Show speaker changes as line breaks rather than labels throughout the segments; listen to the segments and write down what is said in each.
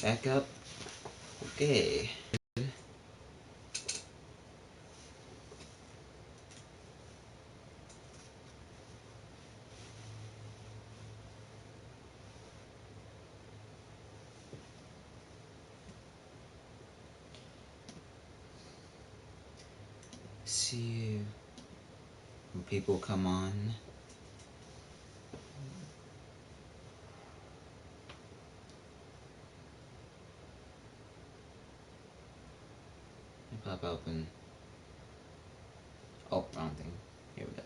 Back up. Okay. See when people come on. Pop open. Oh, wrong thing. Here we go.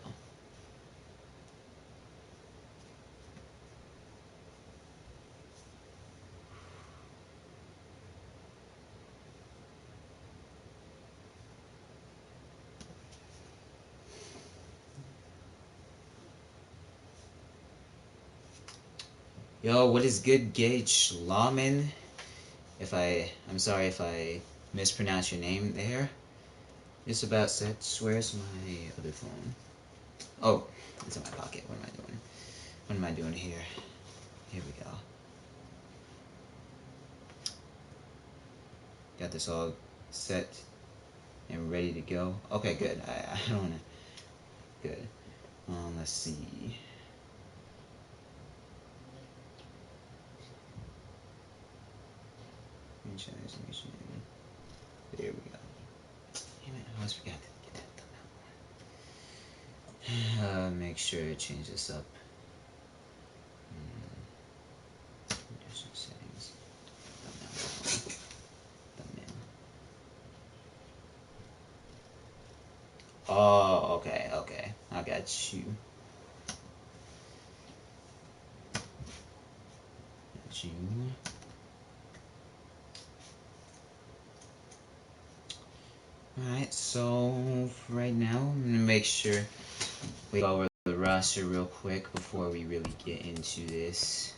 Yo, what is good, Gage Lawman? I'm sorry if I mispronounced your name there. Just about set. Where's my other phone? Oh, it's in my pocket. What am I doing? What am I doing here? Here we go. Got this all set and ready to go. Okay, good. I don't wanna. Good. Let's see. There we go. Damn it, I always forgot to get that done. Make sure to change this up. Condition settings. Thumbnail. Oh, okay, okay. I got you. Got you. Alright, so right now I'm gonna make sure we go over the roster real quick before we really get into this.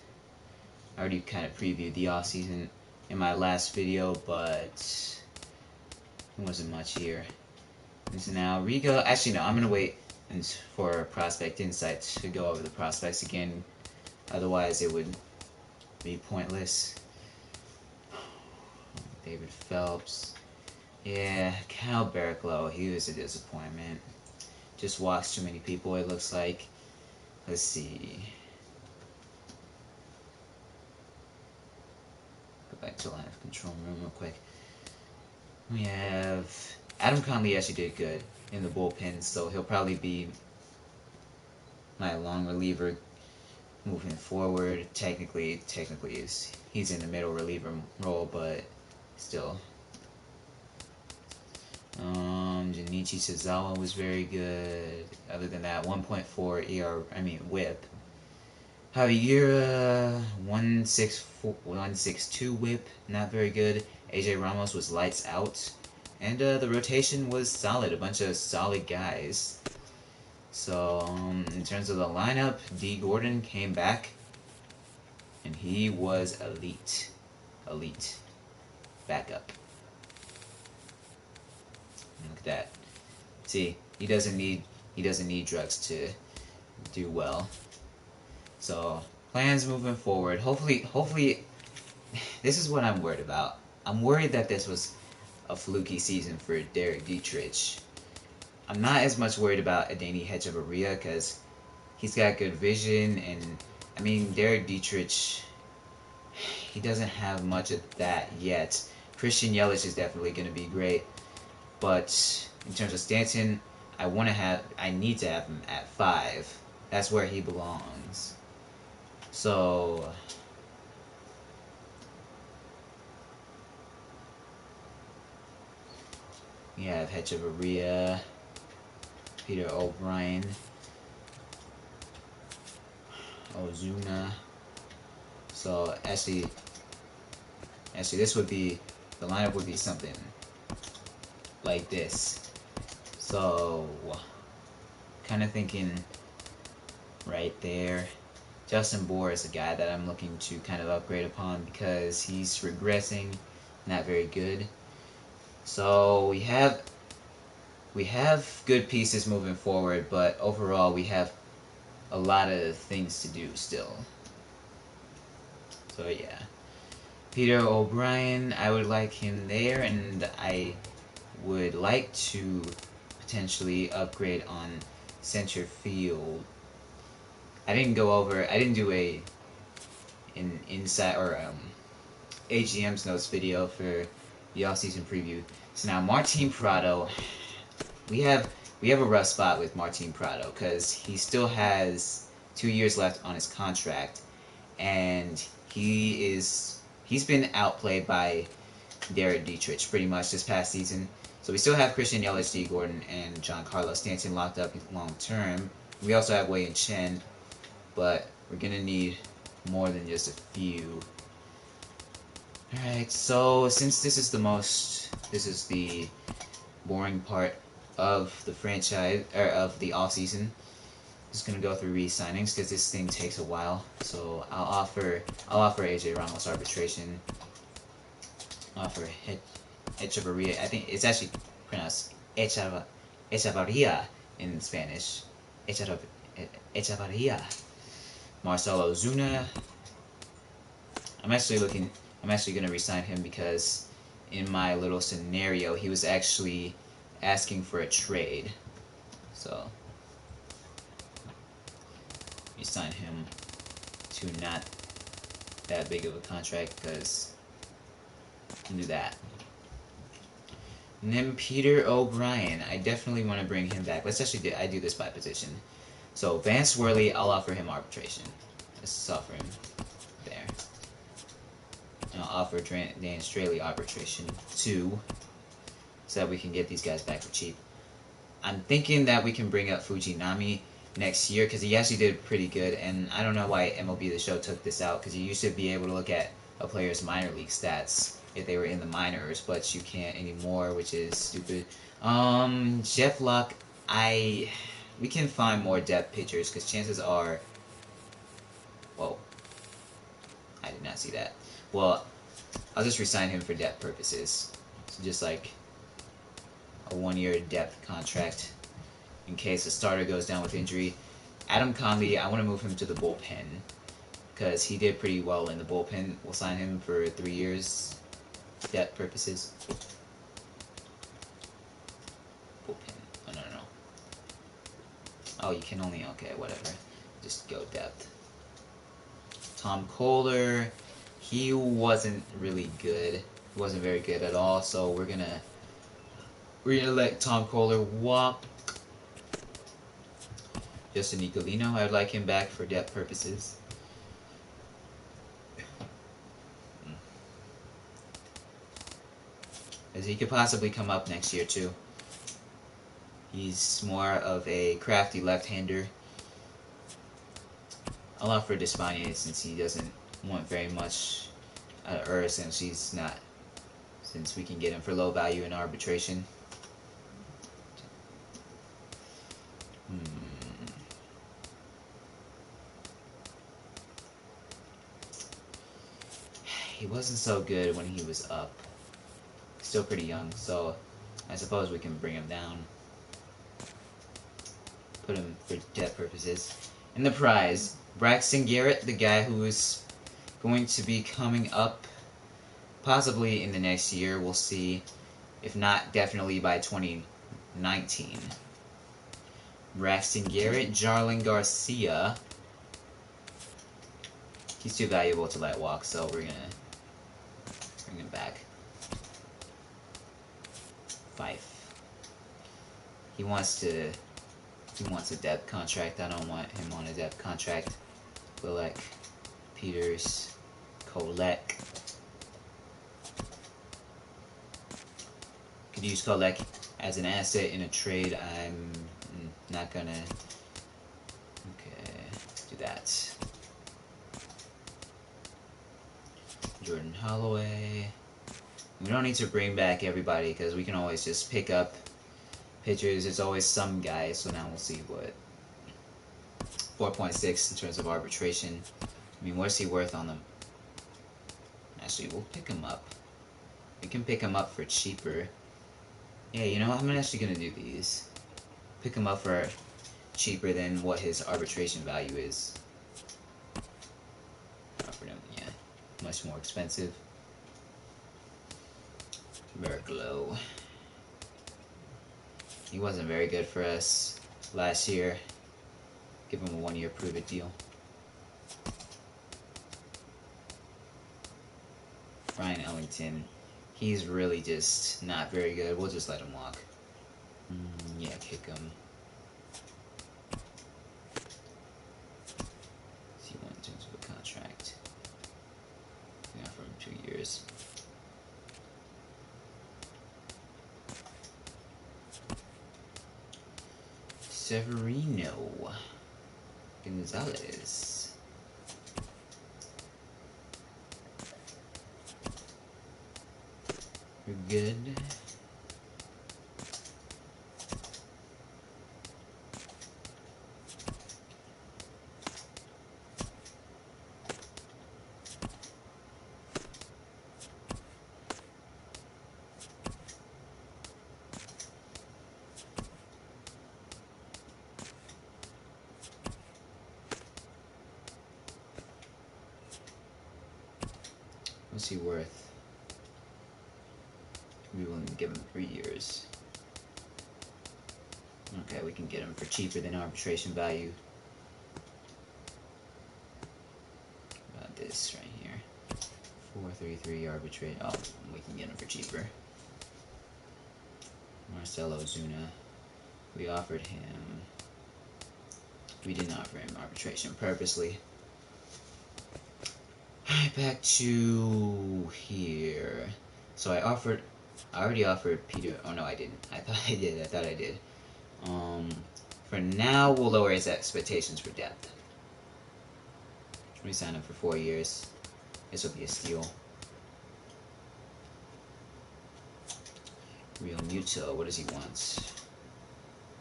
I already kind of previewed the offseason in my last video, but there wasn't much here. And so now Rico, actually no, I'm gonna wait for Prospect Insights to go over the prospects again. Otherwise it would be pointless. David Phelps. Yeah, Cal Barraclough, he was a disappointment. Just walks too many people, it looks like. Let's see. Go back to live control room real quick. We have Adam Conley actually did good in the bullpen, so he'll probably be my long reliever moving forward. Technically he's in the middle reliever role, but still. Junichi Suzawa was very good. Other than that, 1.4 WHIP. Javier 162 WHIP, not very good. AJ Ramos was lights out, and the rotation was solid. A bunch of solid guys. So in terms of the lineup, D. Gordon came back, and he was elite. Backup. Look at that. See, he doesn't need drugs to do well. So plans moving forward. Hopefully, this is what I'm worried about. I'm worried that this was a fluky season for Derek Dietrich. I'm not as much worried about Adeiny Hechavarria because he's got good vision, and I mean Derek Dietrich, he doesn't have much of that yet. Christian Yelich is definitely going to be great, but in terms of Stanton, I need to have him at 5. That's where he belongs. So we have Hechavarria, Peter O'Brien, Ozuna. So actually this would be, the lineup would be something like this. So kind of thinking right there. Justin Bour is a guy that I'm looking to kind of upgrade upon because he's regressing, not very good. So we have good pieces moving forward, but overall we have a lot of things to do still. So yeah. Peter O'Brien, I would like him there, and I would like to potentially upgrade on center field. I didn't do an inside or AGM's notes video for the off-season preview. So now Martin Prado, we have a rough spot with Martin Prado because he still has 2 years left on his contract, and he's been outplayed by Derek Dietrich pretty much this past season. So we still have Christian Yelich, D. Gordon, and Giancarlo Stanton locked up long term. We also have Wei and Chen, but we're gonna need more than just a few. Alright, so since this is the boring part of the franchise, or of the off-season, I'm just gonna go through re-signings because this thing takes a while. So I'll offer AJ Ramos arbitration. Offer Echevarria. I think it's actually pronounced Echevarria in Spanish. Echevarria. Marcelo Zuna. I'm actually gonna resign him because in my little scenario he was actually asking for a trade. So resign him to not that big of a contract because I can do that. And then Peter O'Brien, I definitely want to bring him back. Let's actually I do this by position. So Vance Worley, I'll offer him arbitration. Let's offer him there. And I'll offer Dan Straley arbitration too, so that we can get these guys back for cheap. I'm thinking that we can bring up Fujinami next year because he actually did pretty good, and I don't know why MLB The Show took this out because you used to be able to look at a player's minor league stats if they were in the minors, but you can't anymore, which is stupid. Jeff Luck, we can find more depth pitchers because chances are, whoa, I did not see that. Well, I'll just resign him for depth purposes. So just like a 1-year depth contract in case a starter goes down with injury. Adam Conley, I want to move him to the bullpen because he did pretty well in the bullpen. We'll sign him for 3 years, depth purposes. Bullpen. Oh, no. Oh, you can only, okay, whatever. Just go depth. Tom Kohler, he wasn't really good. He wasn't very good at all, so we're gonna let Tom Kohler walk. Justin Nicolino, I would like him back for depth purposes. As he could possibly come up next year too. He's more of a crafty left-hander. I'll offer Despaigne since he doesn't want very much out of Earth, since we can get him for low value in arbitration. He wasn't so good when he was up. Still pretty young, so I suppose we can bring him down. Put him for depth purposes. And the prize, Braxton Garrett, the guy who is going to be coming up possibly in the next year. We'll see. If not, definitely by 2019. Braxton Garrett, Jarlin Garcia. He's too valuable to let walk, so we're going to bring him back. Fife. He wants a depth contract. I don't want him on a depth contract. Willek, Peters, Kolek. Could use Kolek as an asset in a trade. I'm not gonna. Okay, do that. Jordan Holloway. We don't need to bring back everybody because we can always just pick up pitchers. There's always some guy, so now we'll see what 4.6 in terms of arbitration. I mean, what's he worth on them? Actually, we'll pick him up. We can pick him up for cheaper. Yeah, you know what? I'm actually gonna do these. Pick him up for cheaper than what his arbitration value is. Offered him, yeah, much more expensive. Merklo. He wasn't very good for us last year. Give him a 1-year prove-it deal. Ryan Ellington. He's really just not very good. We'll just let him walk. Yeah, kick him. See what in terms of a contract. We offer him 2 years. Severino Gonzalez. We're good. What's he worth? We willing to give him 3 years. Okay, we can get him for cheaper than arbitration value. What about this right here? 433 arbitrate. Oh, we can get him for cheaper. Marcelo Zuna. We offered him. We didn't offer him arbitration purposely. Back to here. So I already offered Peter. Oh no, I didn't. I thought I did. For now, we'll lower his expectations for depth. We signed him for 4 years. This will be a steal. Real Muto. What does he want?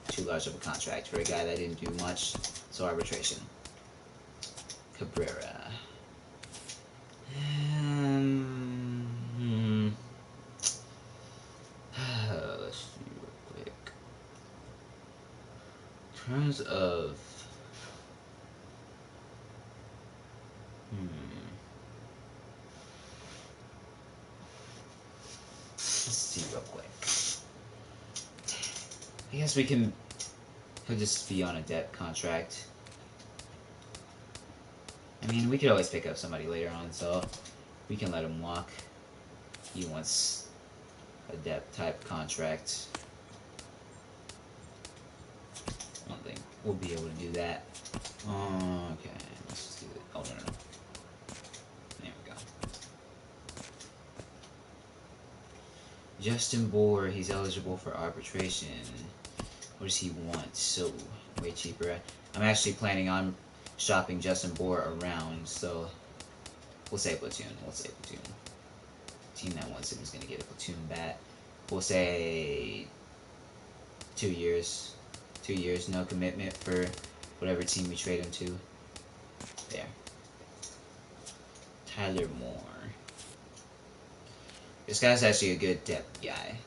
Too large of a contract for a guy that didn't do much. So arbitration. Cabrera. Let's see real quick. In terms of let's see real quick. I guess he'll just be on a debt contract. I mean, we could always pick up somebody later on, so we can let him walk. He wants a depth type contract. I don't think we'll be able to do that. Okay, let's just do it. Oh, no. There we go. Justin Bohr, he's eligible for arbitration. What does he want? So, way cheaper. I'm actually planning on shopping Justin Bohr around, so we'll say platoon. Team that wants him is going to get a platoon bat. We'll say 2 years. 2 years, no commitment for whatever team we trade him to. There. Tyler Moore. This guy's actually a good depth guy,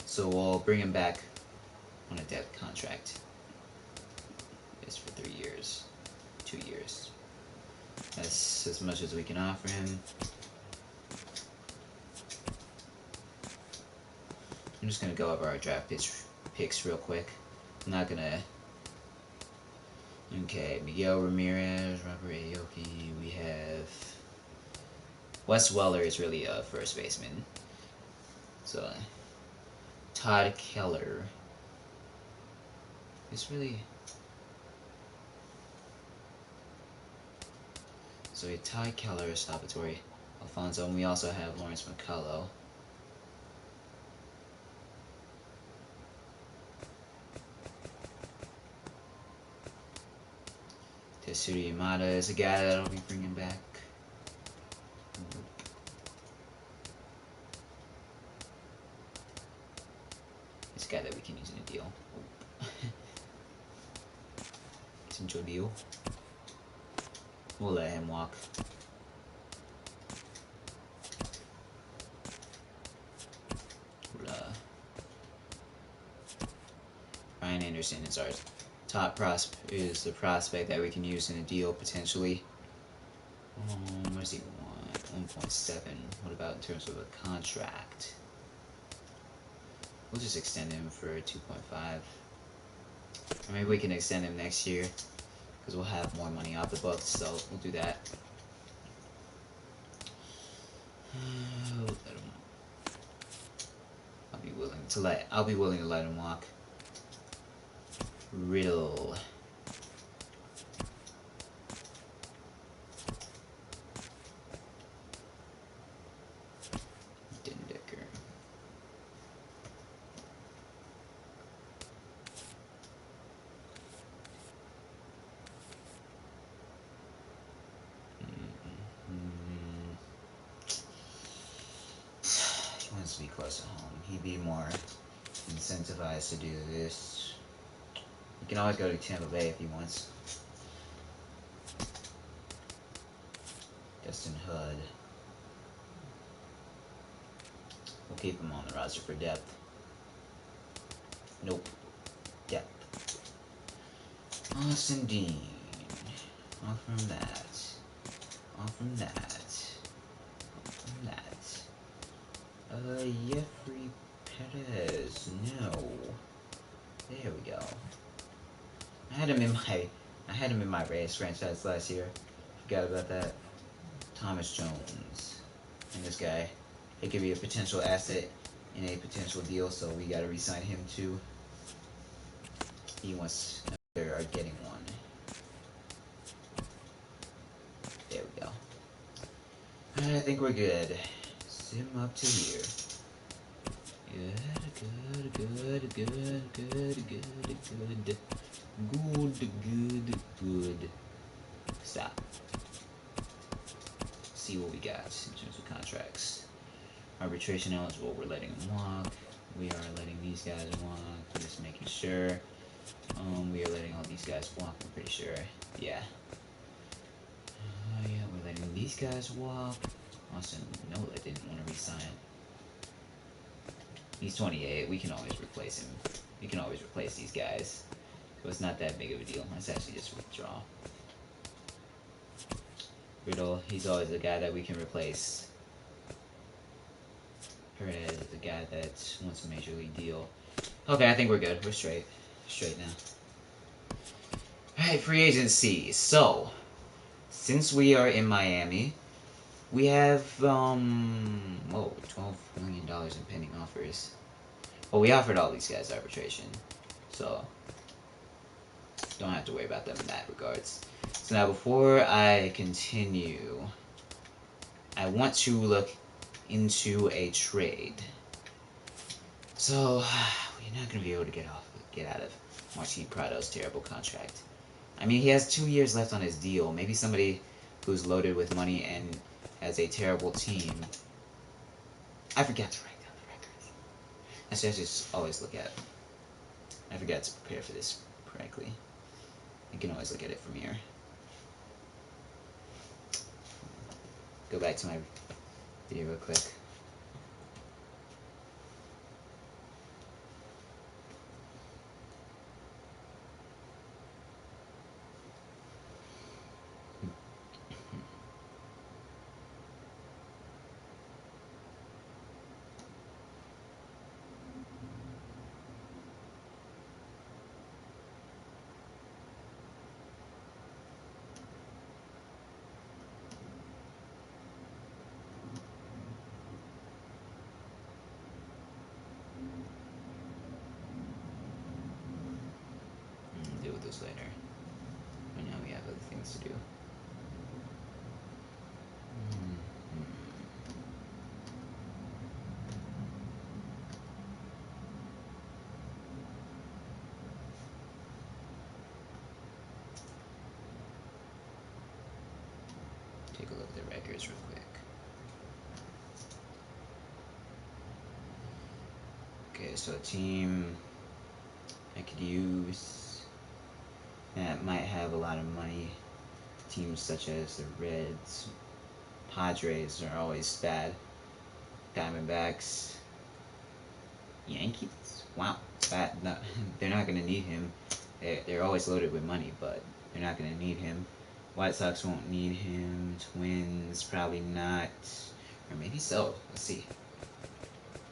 so we'll bring him back on a depth contract. It's for 3 years. 2 years. That's as much as we can offer him. I'm just going to go over our draft picks real quick. I'm not going to... Okay, Miguel Ramirez, Robert Aoki. We have... Wes Weller is really a first baseman. So, Todd Keller. It's really... So we have Ty Keller, Salvatore Alfonso, and we also have Lawrence McCullough. Tetsuya Yamada is a guy that I'll be bringing back. This guy that we can use in a deal. It's into a deal. We'll let him walk. Ryan Anderson is our top prospect. Is the prospect that we can use in a deal potentially. What does he want? 1.7. What about in terms of a contract? We'll just extend him for 2.5. Or maybe we can extend him next year because we'll have more money off the books. So we'll do that. I'll be willing to let him walk. Riddle. Dindecker. He wants to be close to home. He'd be more incentivized to do this. He can always go to Tampa Bay if he wants. Dustin Hood. We'll keep him on the roster for depth. Nope. Depth. Austin Dean. Off from that. Off from that. Off from that. Jeffrey Perez. No. There we go. I had him in my Marlins franchise last year. Forgot about that. Thomas Jones. And this guy. He could be a potential asset in a potential deal, so we gotta re-sign him too. He wants they are getting one. There we go. I think we're good. Sim up to here. Good. Stop. See what we got in terms of contracts. Arbitration eligible, we're letting them walk. We are letting these guys walk. We're just making sure. We are letting all these guys walk, I'm pretty sure. Yeah. Yeah, we're letting these guys walk. Austin, no, I didn't want to resign. He's 28. We can always replace him. We can always replace these guys. So it's not that big of a deal. Let's actually just withdraw. Riddle, he's always the guy that we can replace. Perez, the guy that wants a major league deal. Okay, I think we're good. We're straight. Straight now. Alright, free agency. So, since we are in Miami, we have, $12 million in pending offers. Well, we offered all these guys arbitration. So, don't have to worry about them in that regards. So now, before I continue, I want to look into a trade. So, we're not going to be able to get out of Martin Prado's terrible contract. I mean, he has 2 years left on his deal. Maybe somebody who's loaded with money and has a terrible team. I forgot to write down the records. Actually, I just always look at it. I forgot to prepare for this correctly. You can always look at it from here. Go back to my video real quick. Deal with this later. Right now we have other things to do. Take a look at the records real quick. Okay, so a team I could use that might have a lot of money. Teams such as the Reds, Padres are always bad. Diamondbacks, Yankees. Wow, that no, they're not gonna need him. They're always loaded with money, but they're not gonna need him. White Sox won't need him. Twins probably not, or maybe so. Let's see.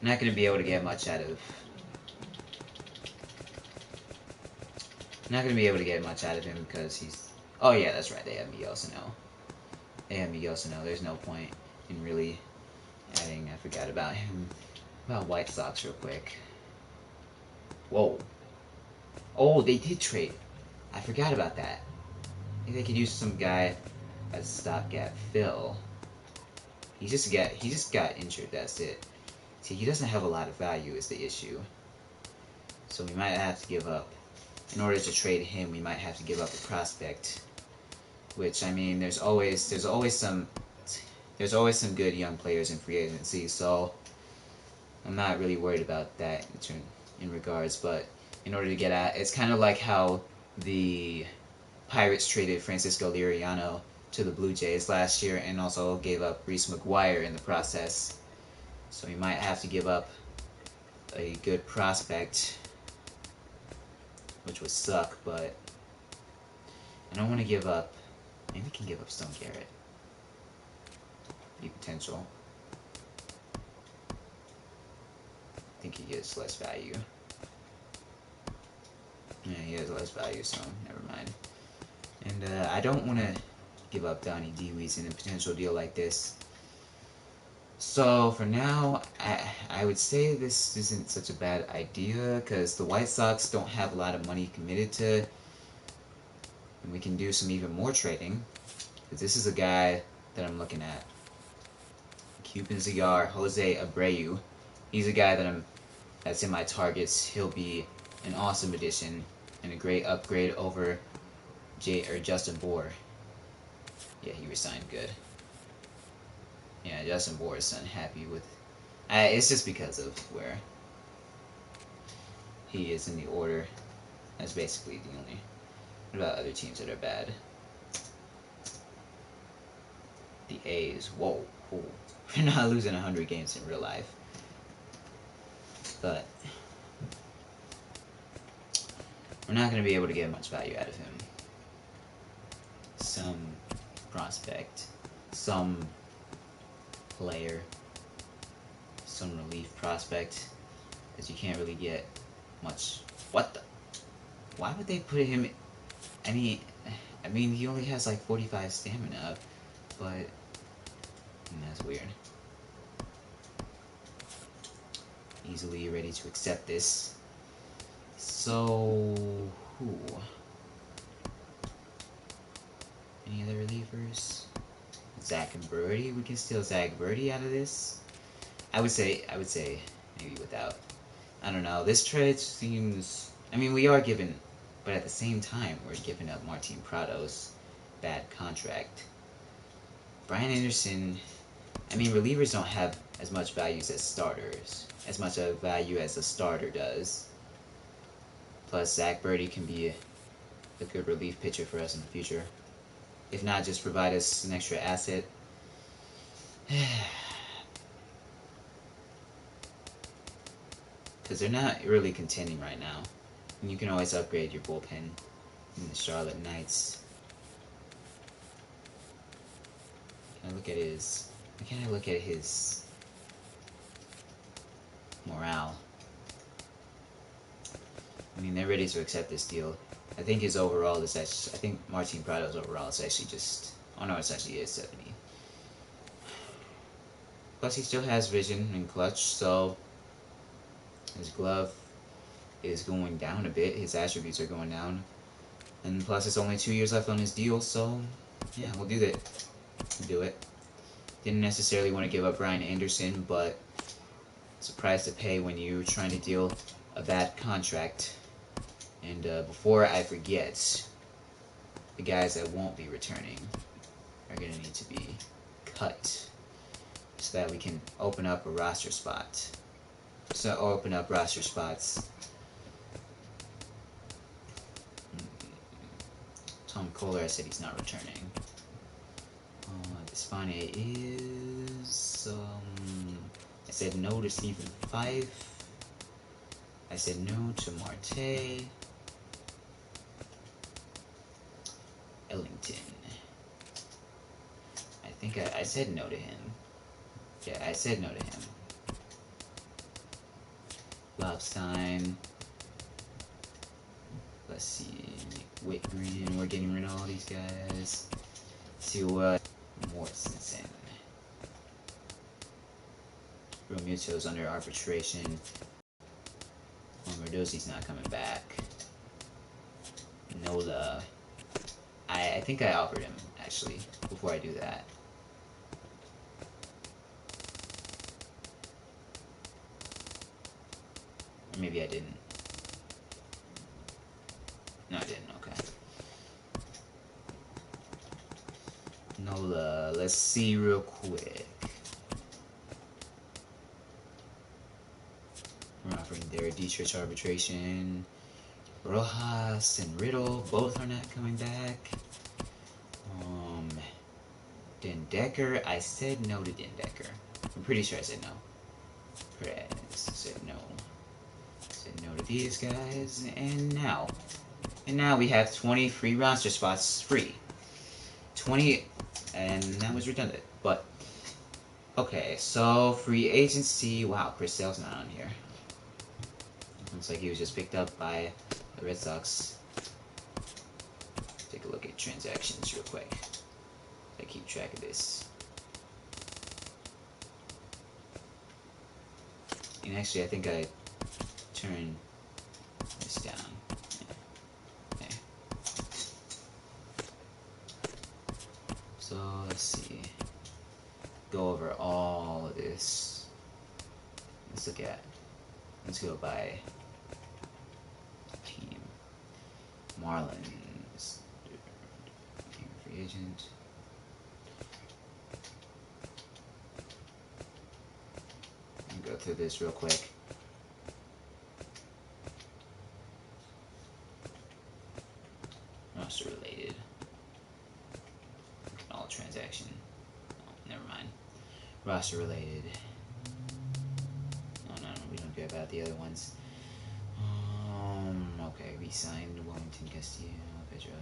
Not gonna be able to get much out of not going to be able to get much out of him because he's... Oh, yeah, that's right. They have Miguel Sano. There's no point in really adding... I forgot about him. About White Sox real quick. Whoa. Oh, they did trade. I forgot about that. Maybe they could use some guy as stopgap fill. He just got injured, that's it. See, he doesn't have a lot of value is the issue. So we might have to give up. In order to trade him, we might have to give up a prospect. Which, I mean, there's always some good young players in free agency, so I'm not really worried about that in regards, but in order to get at, it's kind of like how the Pirates traded Francisco Liriano to the Blue Jays last year and also gave up Reese McGuire in the process. So we might have to give up a good prospect, which would suck, but I don't want to give up. Maybe we can give up Stone Garrett. Be potential. I think he gets less value. Yeah, he has less value, so never mind. And I don't want to give up Donnie DeWeese in a potential deal like this. So for now, I would say this isn't such a bad idea because the White Sox don't have a lot of money committed to, and we can do some even more trading. Because this is a guy that I'm looking at. Cuban Cigar, Jose Abreu. He's a guy that's in my targets. He'll be an awesome addition and a great upgrade over Justin Bour. Yeah, he resigned good. Yeah, Justin Bour is unhappy with... it's just because of where he is in the order. That's basically the only... What about other teams that are bad? The A's. Whoa. Cool. We're not losing 100 games in real life. But we're not going to be able to get much value out of him. Some prospect. Some player. Some relief prospect. Because you can't really get much. What the? Why would they put him... I mean, he only has like 45 stamina. But... that's weird. Easily ready to accept this. So... who? Any other relievers? Zach and Birdie? We can steal Zach Birdie out of this? I would say maybe without. I don't know. This trade seems... I mean, we are giving... But at the same time, we're giving up Martin Prado's bad contract. Brian Anderson... I mean, relievers don't have as much values as starters. As much of value as a starter does. Plus, Zach Birdie can be a good relief pitcher for us in the future. If not, just provide us an extra asset. Because they're not really contending right now. And you can always upgrade your bullpen in the Charlotte Knights. Can I look at his morale? I mean, they're ready to accept this deal. I think his overall is actually... I think Martin Prado's overall is actually just... Oh no, it's actually 70. Plus, he still has vision and clutch, so... His glove is going down a bit. His attributes are going down. And plus, it's only 2 years left on his deal, so... Yeah, we'll do that. We'll do it. Didn't necessarily want to give up Brian Anderson, but... It's a price to pay when you're trying to deal a bad contract. And before I forget, the guys that won't be returning are going to need to be cut so that we can open up a roster spot. So open up roster spots. Tom Kohler, I said he's not returning. Despane is... I said no to Stephen Fife. I said no to Marte. Ellington. I think I said no to him. Yeah, I said no to him. Lobstein. Let's see. Whitgreen, we're getting rid of all these guys. See what Mortensen. Romuto's under arbitration. Merdosi's not coming back. Nola. I think I offered him, actually, before I do that. Or maybe I didn't. No, I didn't, okay. Nola, let's see real quick. We're offering their Dietrich arbitration. Rojas and Riddle, both are not coming back. Den Decker, I said no to Den Decker. I'm pretty sure I said no. Perez said no. Said no to these guys, and now we have 20 free roster spots free. 20, and that was redundant, but okay. So free agency. Wow, Chris Sale's not on here. Looks like he was just picked up by the Red Sox. Take a look at transactions real quick. I keep track of this. And actually, I think I turned this down. Yeah. Okay. So let's see. Go over all of this. Let's go by team. Marlins. Team free agent. Go through this real quick. Roster related. All transaction. Oh, never mind. Roster related. Oh no, we don't care about the other ones. Okay, re-signed Wellington Castillo, Pedro.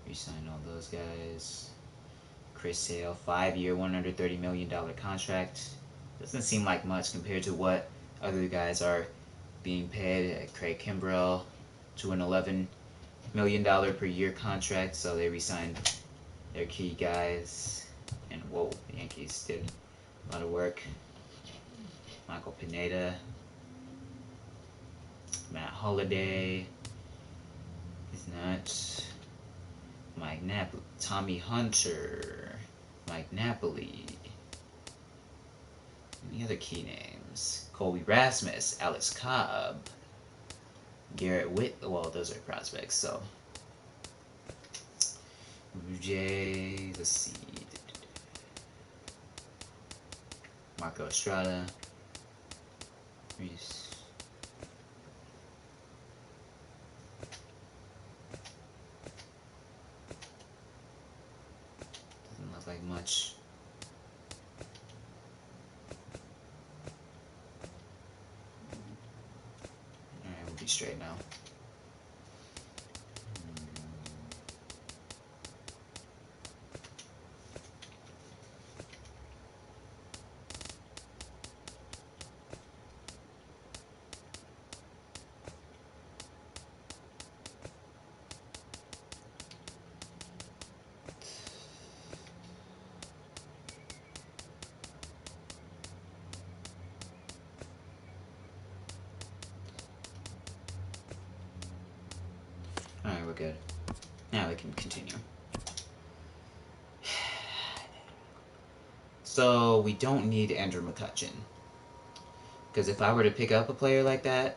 Re-signed all those guys. Chris Sale, 5-year, $130 million contract. Doesn't seem like much compared to what other guys are being paid. Craig Kimbrell to an $11 million per year contract, so they re-signed their key guys. And whoa, the Yankees did a lot of work. Michael Pineda, Matt Holliday, he's not. Mike Napoli, Tommy Hunter, Mike Napoli. Any other key names? Colby Rasmus, Alex Cobb, Garrett Witt. Well, those are prospects, so. Blue Jays, let's see. Marco Estrada. Reese. Doesn't look like much. Alright, we'll be straight now. Alright, we're good. Now we can continue. So, we don't need Andrew McCutcheon. Because if I were to pick up a player like that,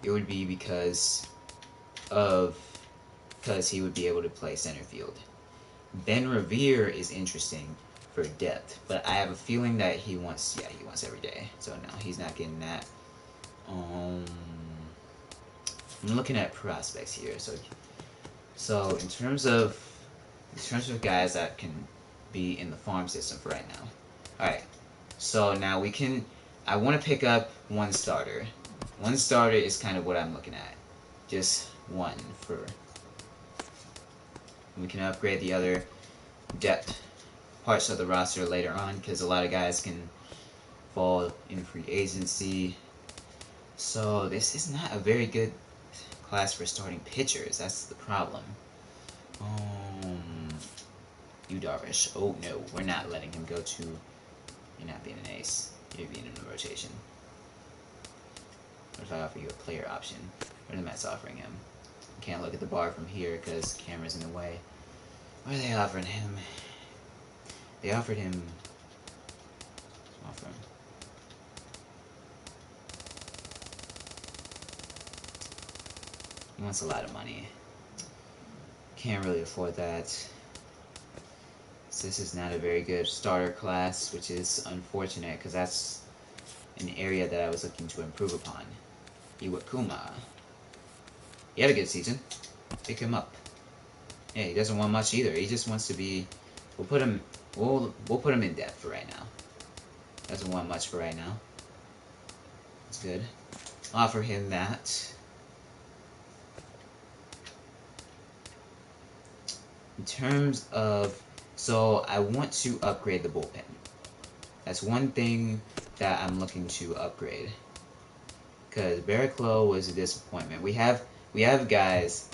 it would be because he would be able to play center field. Ben Revere is interesting for depth, but I have a feeling that he wants every day. So no, he's not getting that. I'm looking at prospects here. So in terms of guys that can be in the farm system for right now. All right. So now I want to pick up one starter. One starter is kind of what I'm looking at. Just one for. We can upgrade the other depth parts of the roster later on because a lot of guys can fall in free agency. So this is not a very good class for starting pitchers. That's the problem. You Darvish. Oh no, we're not letting him go to. You're not being an ace. You're being in the rotation. What if I offer you a player option? What are the Mets offering him? You can't look at the bar from here because the camera's in the way. What are they offering him? They offered him. He wants a lot of money. Can't really afford that. So this is not a very good starter class, which is unfortunate because that's an area that I was looking to improve upon. Iwakuma. He had a good season. Pick him up. Yeah, he doesn't want much either. He just wants to be. We'll put him in depth for right now. Doesn't want much for right now. That's good. Offer him that. In terms of, so I want to upgrade the bullpen. That's one thing that I'm looking to upgrade. Because Barraclough was a disappointment. We have guys,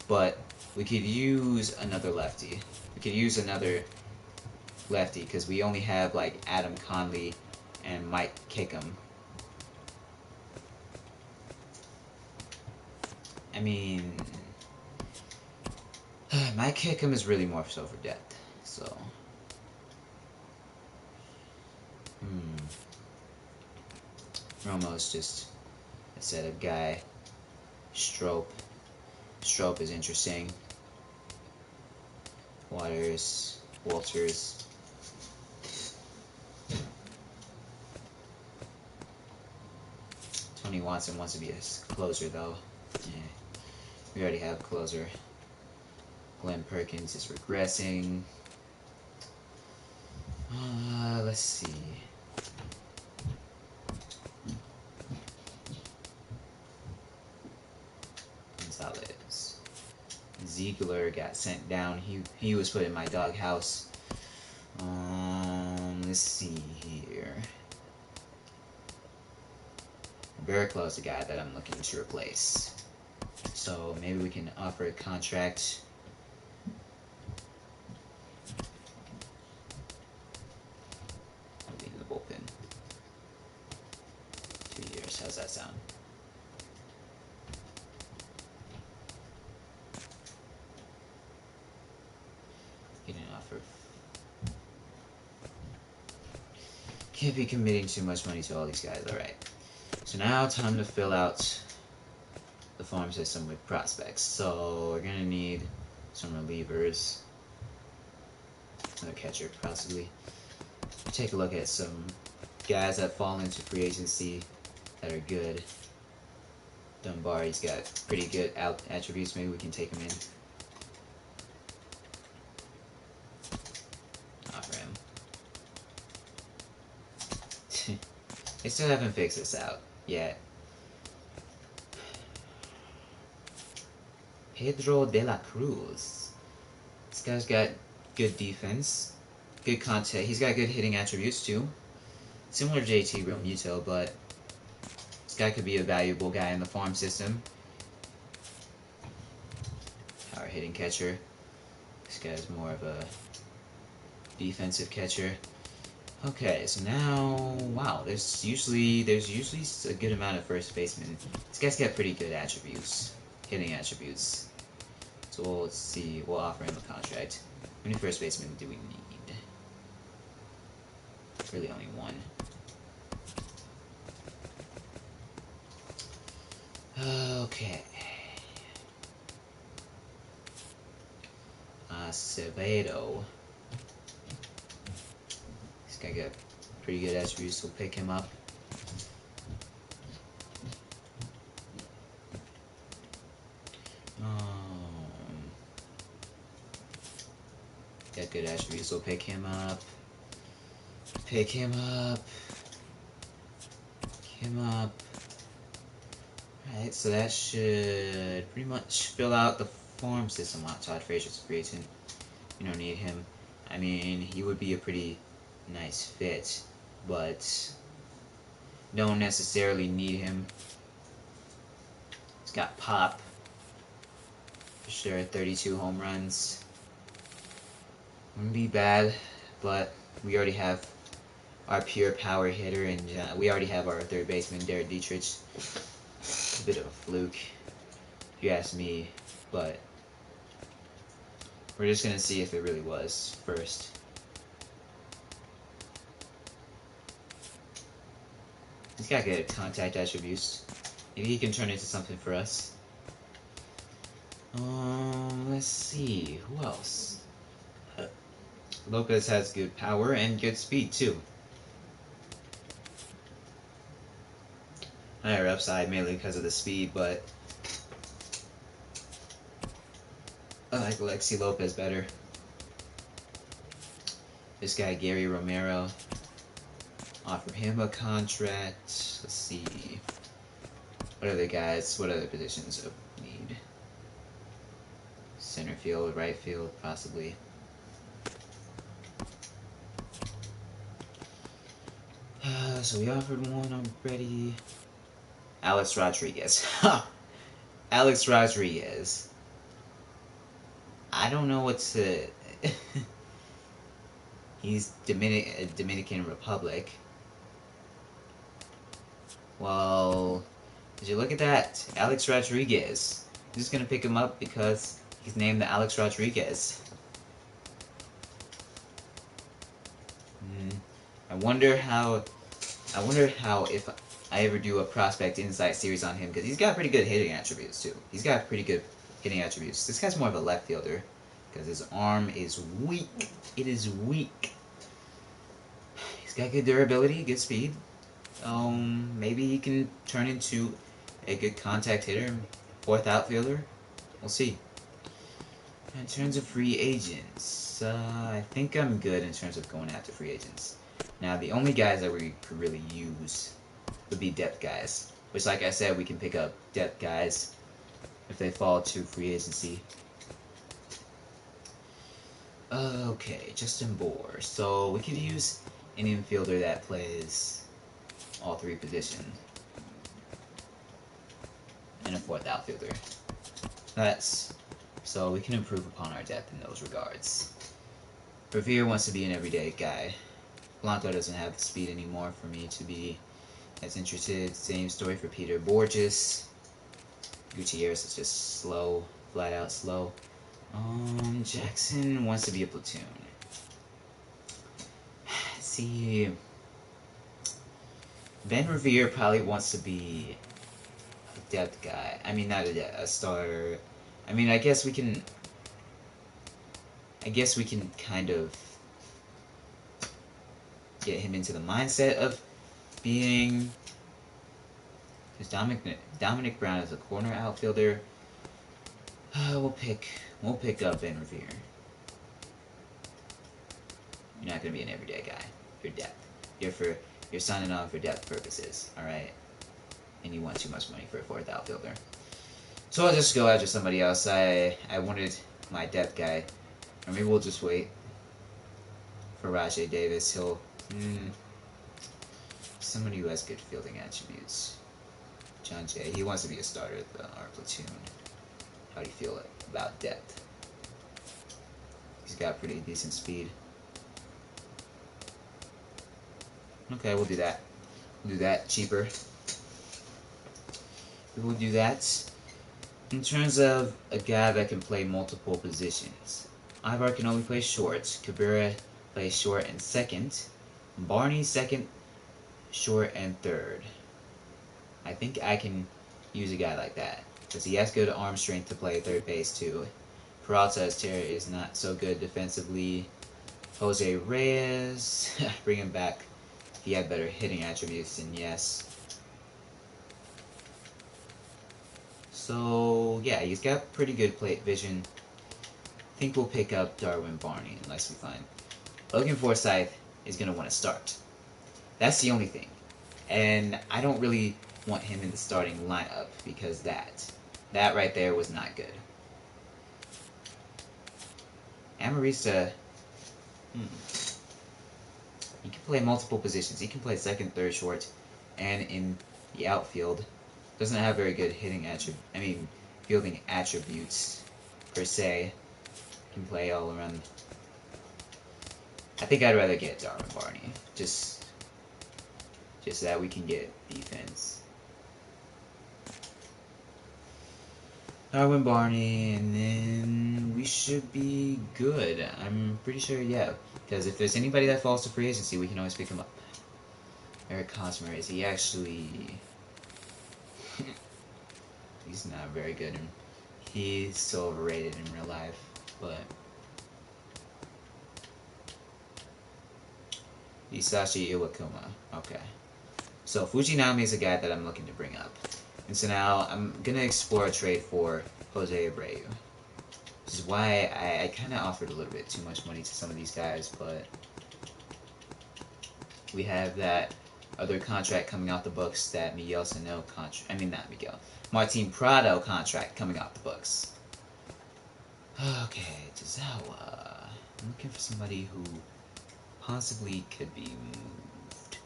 but we could use another lefty. We could use another lefty because we only have like Adam Conley and Mike Kickham. I mean, Mike Kickham is really more so for depth. So, Romo's just a set of guy. Strope is interesting. Walters. Tony Watson wants to be a closer though. Yeah. We already have a closer. Glenn Perkins is regressing. Let's see. Gonzalez. Ziegler got sent down. He was put in my doghouse. Let's see here. Barraclough's the guy that I'm looking to replace. So maybe we can offer a contract. I'll be in the bullpen. 2 years. How's that sound? Get an offer. Can't be committing too much money to all these guys. Alright. So now time to fill out the farm system with prospects. So we're going to need some relievers. Another catcher, possibly. Take a look at some guys that fall into free agency that are good. Dunbar, he's got pretty good attributes. Maybe we can take him in. Offer him. They still haven't fixed this out yet. Pedro de la Cruz. This guy's got good defense, good contact. He's got good hitting attributes too. Similar to JT Realmuto, but this guy could be a valuable guy in the farm system. Power hitting catcher. This guy's more of a defensive catcher. Okay, so now, wow, there's usually a good amount of first basemen. This guy's got pretty good attributes, hitting attributes. So let's see, we'll offer him a contract. How many first basemen do we need? Really only one. Okay. Acevedo. This guy got pretty good attributes, so we'll pick him up. Got good attributes, so we'll pick him up. Pick him up. Alright, so that should pretty much fill out the farm system. Wow, Todd Frazier's a free agent. You don't need him. I mean, he would be a pretty nice fit, but don't necessarily need him. He's got pop. for sure. 32 home runs. Wouldn't be bad, but we already have our pure power hitter, and we already have our third baseman, Derek Dietrich. A bit of a fluke, if you ask me, but we're just going to see if it really was first. He's got good contact attributes. Maybe he can turn into something for us. Let's see. Who else? Lopez has good power and good speed, too. Higher upside, mainly because of the speed, but I like Alexi Lopez better. This guy, Gary Romero. Offer him a contract. Let's see. What other guys? What other positions of need? Center field, right field, possibly. So we offered one already. Alex Rodriguez. Alex Rodriguez. I don't know what to... He's Dominican Republic. Well, did you look at that? Alex Rodriguez. I'm just gonna pick him up because he's named Alex Rodriguez. I wonder how if I ever do a prospect insight series on him, because he's got pretty good hitting attributes too. He's got pretty good hitting attributes. This guy's more of a left fielder because his arm is weak. It is weak. He's got good durability, good speed. Maybe he can turn into a good contact hitter, fourth outfielder. We'll see. In terms of free agents, I think I'm good in terms of going after free agents. Now, the only guys that we could really use would be depth guys, which, like I said, we can pick up depth guys if they fall to free agency. Okay, Justin Bohr. So we could use an infielder that plays all three positions, and a fourth outfielder. So we can improve upon our depth in those regards. Revere wants to be an everyday guy. Blanco doesn't have the speed anymore for me to be as interested. Same story for Peter Borges. Gutierrez is just slow, flat out slow. Jackson wants to be a platoon. See, Ben Revere probably wants to be a depth guy. I mean, not a starter. I mean, I guess we can kind of get him into the mindset of being. Because Dominic Brown is a corner outfielder. We'll pick up Ben Revere. You're not gonna be an everyday guy. You're depth. You're signing on for depth purposes. All right. And you want too much money for a fourth outfielder. So I'll just go after somebody else. I wanted my depth guy. Or maybe we'll just wait for Rajay Davis. He'll somebody who has good fielding attributes. John Jay. He wants to be a starter at our platoon. How do you feel about depth? He's got pretty decent speed. Okay, we'll do that. We'll do that cheaper. We will do that. In terms of a guy that can play multiple positions, Ivar can only play short. Cabrera plays short and second. Barney second, short and third. I think I can use a guy like that because he has good arm strength to play third base too. Peralta's Terra is not so good defensively. Jose Reyes, bring him back. He had better hitting attributes than yes. So yeah, he's got pretty good plate vision. I think we'll pick up Darwin Barney unless we find Logan Forsythe is gonna want to start. That's the only thing, and I don't really want him in the starting lineup because that right there was not good. Amarista, he can play multiple positions. He can play second, third, short, and in the outfield. Doesn't have very good fielding attributes. per se. Can play all around. I think I'd rather get Darwin Barney, just so that we can get defense. Darwin Barney, and then we should be good. I'm pretty sure, yeah. Because if there's anybody that falls to free agency, we can always pick him up. Eric Hosmer, is he actually... He's not very good, and he's so overrated in real life, but... Isashi Iwakuma, okay. So Fujinami is a guy that I'm looking to bring up. And so now I'm going to explore a trade for Jose Abreu. Which is why I kind of offered a little bit too much money to some of these guys, but we have that other contract coming out the books, that Miguel Sano contract. I mean, not Miguel. Martin Prado contract coming out the books. Okay, Tozawa. I'm looking for somebody who possibly could be moved.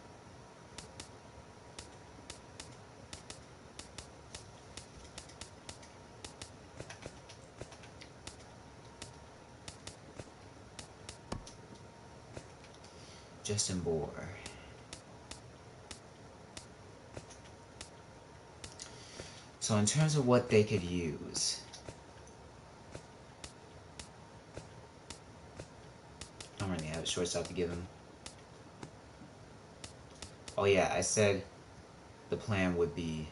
Justin Bohr. So in terms of what they could use, I don't really have a shortstop to give him. Oh yeah, I said the plan would be.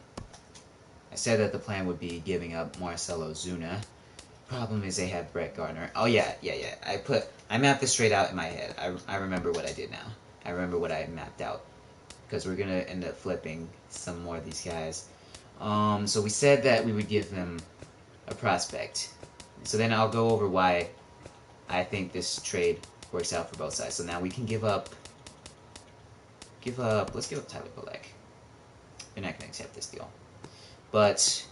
I said that the plan would be giving up Marcelo Zuna. Problem is they have Brett Gardner. Oh yeah. I mapped this straight out in my head. I remember what I did now. I remember what I mapped out, because we're gonna end up flipping some more of these guys. So we said that we would give them a prospect. So then I'll go over why I think this trade works out for both sides. So now we can let's give up Tyler Kolek. They're not going to accept this deal. But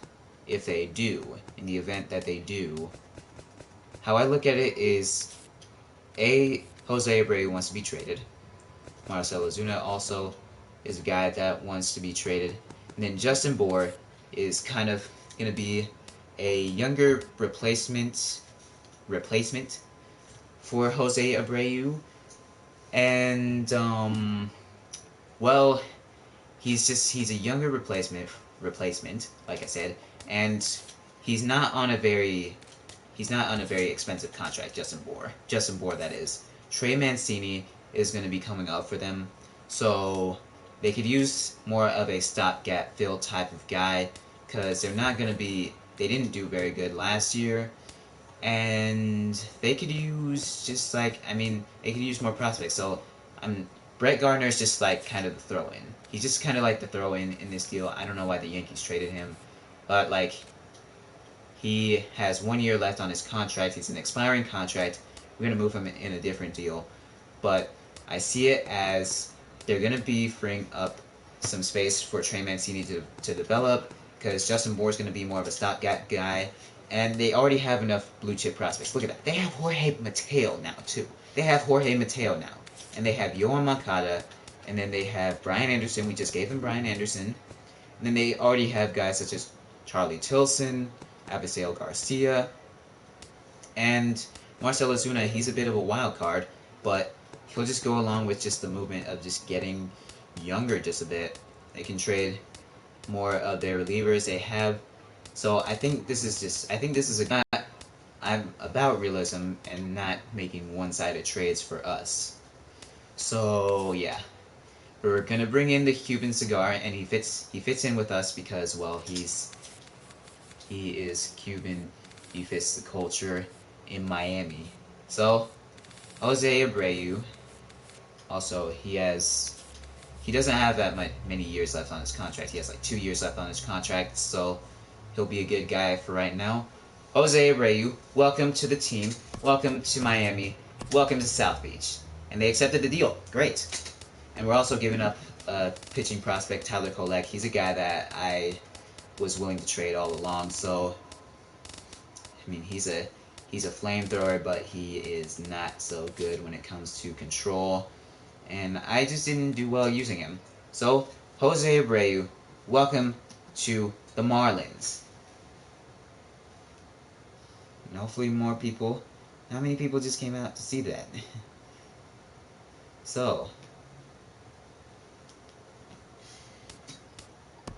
if they do, in the event that they do, how I look at it is, Jose Abreu wants to be traded. Marcelo Zuna also is a guy that wants to be traded. And then Justin Bohr is kind of going to be a younger replacement for Jose Abreu. And, well, he's a younger replacement, like I said, and he's not on a very expensive contract, Justin Bohr, that is. Trey Mancini is going to be coming up for them, so they could use more of a stopgap fill type of guy, because they didn't do very good last year, and they could use they could use more prospects. So Brett Gardner is just like kind of the throw-in. He's just kind of like the throw-in in this deal. I don't know why the Yankees traded him, but like, he has 1 year left on his contract. It's an expiring contract. We're gonna move him in a different deal, but I see it as they're gonna be freeing up some space for Trey Mancini to develop, because Justin Bohr is gonna be more of a stopgap guy. And they already have enough blue chip prospects. Look at that. They have Jorge Mateo now, too. And they have Yohan Moncada. And then they have Brian Anderson. We just gave them Brian Anderson. And then they already have guys such as Charlie Tilson, Abisail Garcia, and Marcelo Zuna. He's a bit of a wild card, but he'll just go along with just the movement of just getting younger just a bit. They can trade more of their relievers. They have... So I think this is I'm about realism and not making one-sided trades for us. So yeah, we're gonna bring in the Cuban cigar, and he fits in with us because, well, he is Cuban. He fits the culture in Miami. So Jose Abreu, also he doesn't have that many years left on his contract. He has like 2 years left on his contract, so he'll be a good guy for right now. Jose Abreu, welcome to the team. Welcome to Miami. Welcome to South Beach. And they accepted the deal. Great. And we're also giving up pitching prospect Tyler Kolek. He's a guy that I was willing to trade all along. So, I mean, he's a flamethrower, but he is not so good when it comes to control. And I just didn't do well using him. So, Jose Abreu, welcome to the Marlins. And hopefully more people. How many people just came out to see that? So,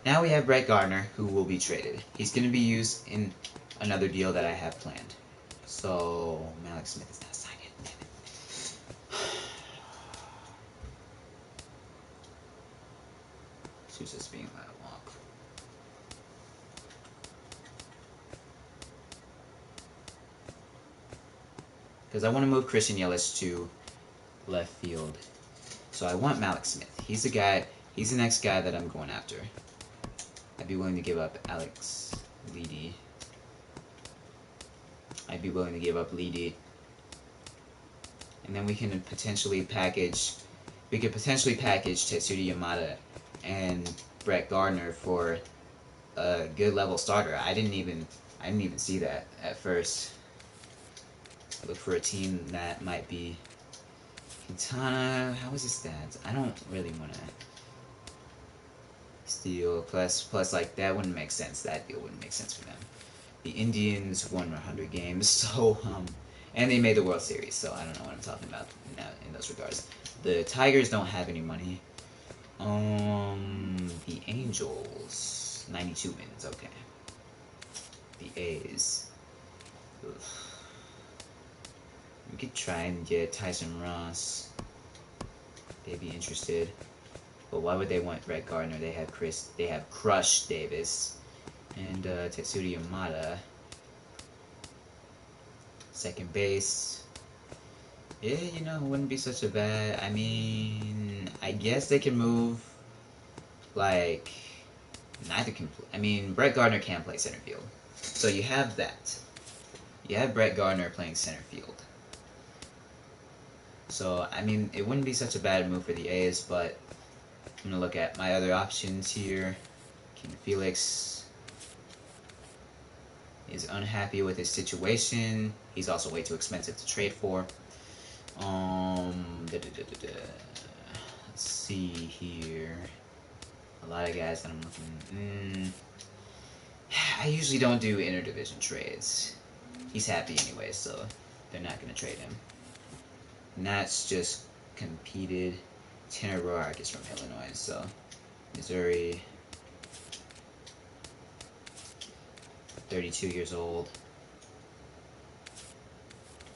now we have Brett Gardner, who will be traded. He's going to be used in another deal that I have planned. So, Malik Smith is not signed yet. Damn it. Who's just being let walk? Because I want to move Christian Yelich to left field. So I want Malik Smith. He's the guy. He's the next guy that I'm going after. I'd be willing to give up Alex Leedy. I'd be willing to give up Leedy. And then we can potentially package. We could potentially package Tetsuya Yamada and Brett Gardner for a good level starter. I didn't even see that at first. Look for a team that might be Quintana. How is his stats? I don't really want to steal. Plus, like, that wouldn't make sense. That deal wouldn't make sense for them. The Indians won 100 games, so and they made the World Series. So I don't know what I'm talking about in those regards. The Tigers don't have any money. The Angels 92 wins. Okay. The A's. Ugh. We could try and get Tyson Ross. They'd be interested. But why would they want Brett Gardner? They have Crush Davis and Tetsuya Yamada. Second base. Yeah, you know, it wouldn't be such a bad. I mean, I guess they can move. Like, neither can. I mean, Brett Gardner can't play center field, so you have that. You have Brett Gardner playing center field. So, I mean, it wouldn't be such a bad move for the A's, but I'm going to look at my other options here. King Felix is unhappy with his situation. He's also way too expensive to trade for. Let's see here. A lot of guys that I'm looking... I usually don't do interdivision trades. He's happy anyway, so they're not going to trade him. Nats just competed. Tanner Roark is from Illinois, so Missouri. 32 years old.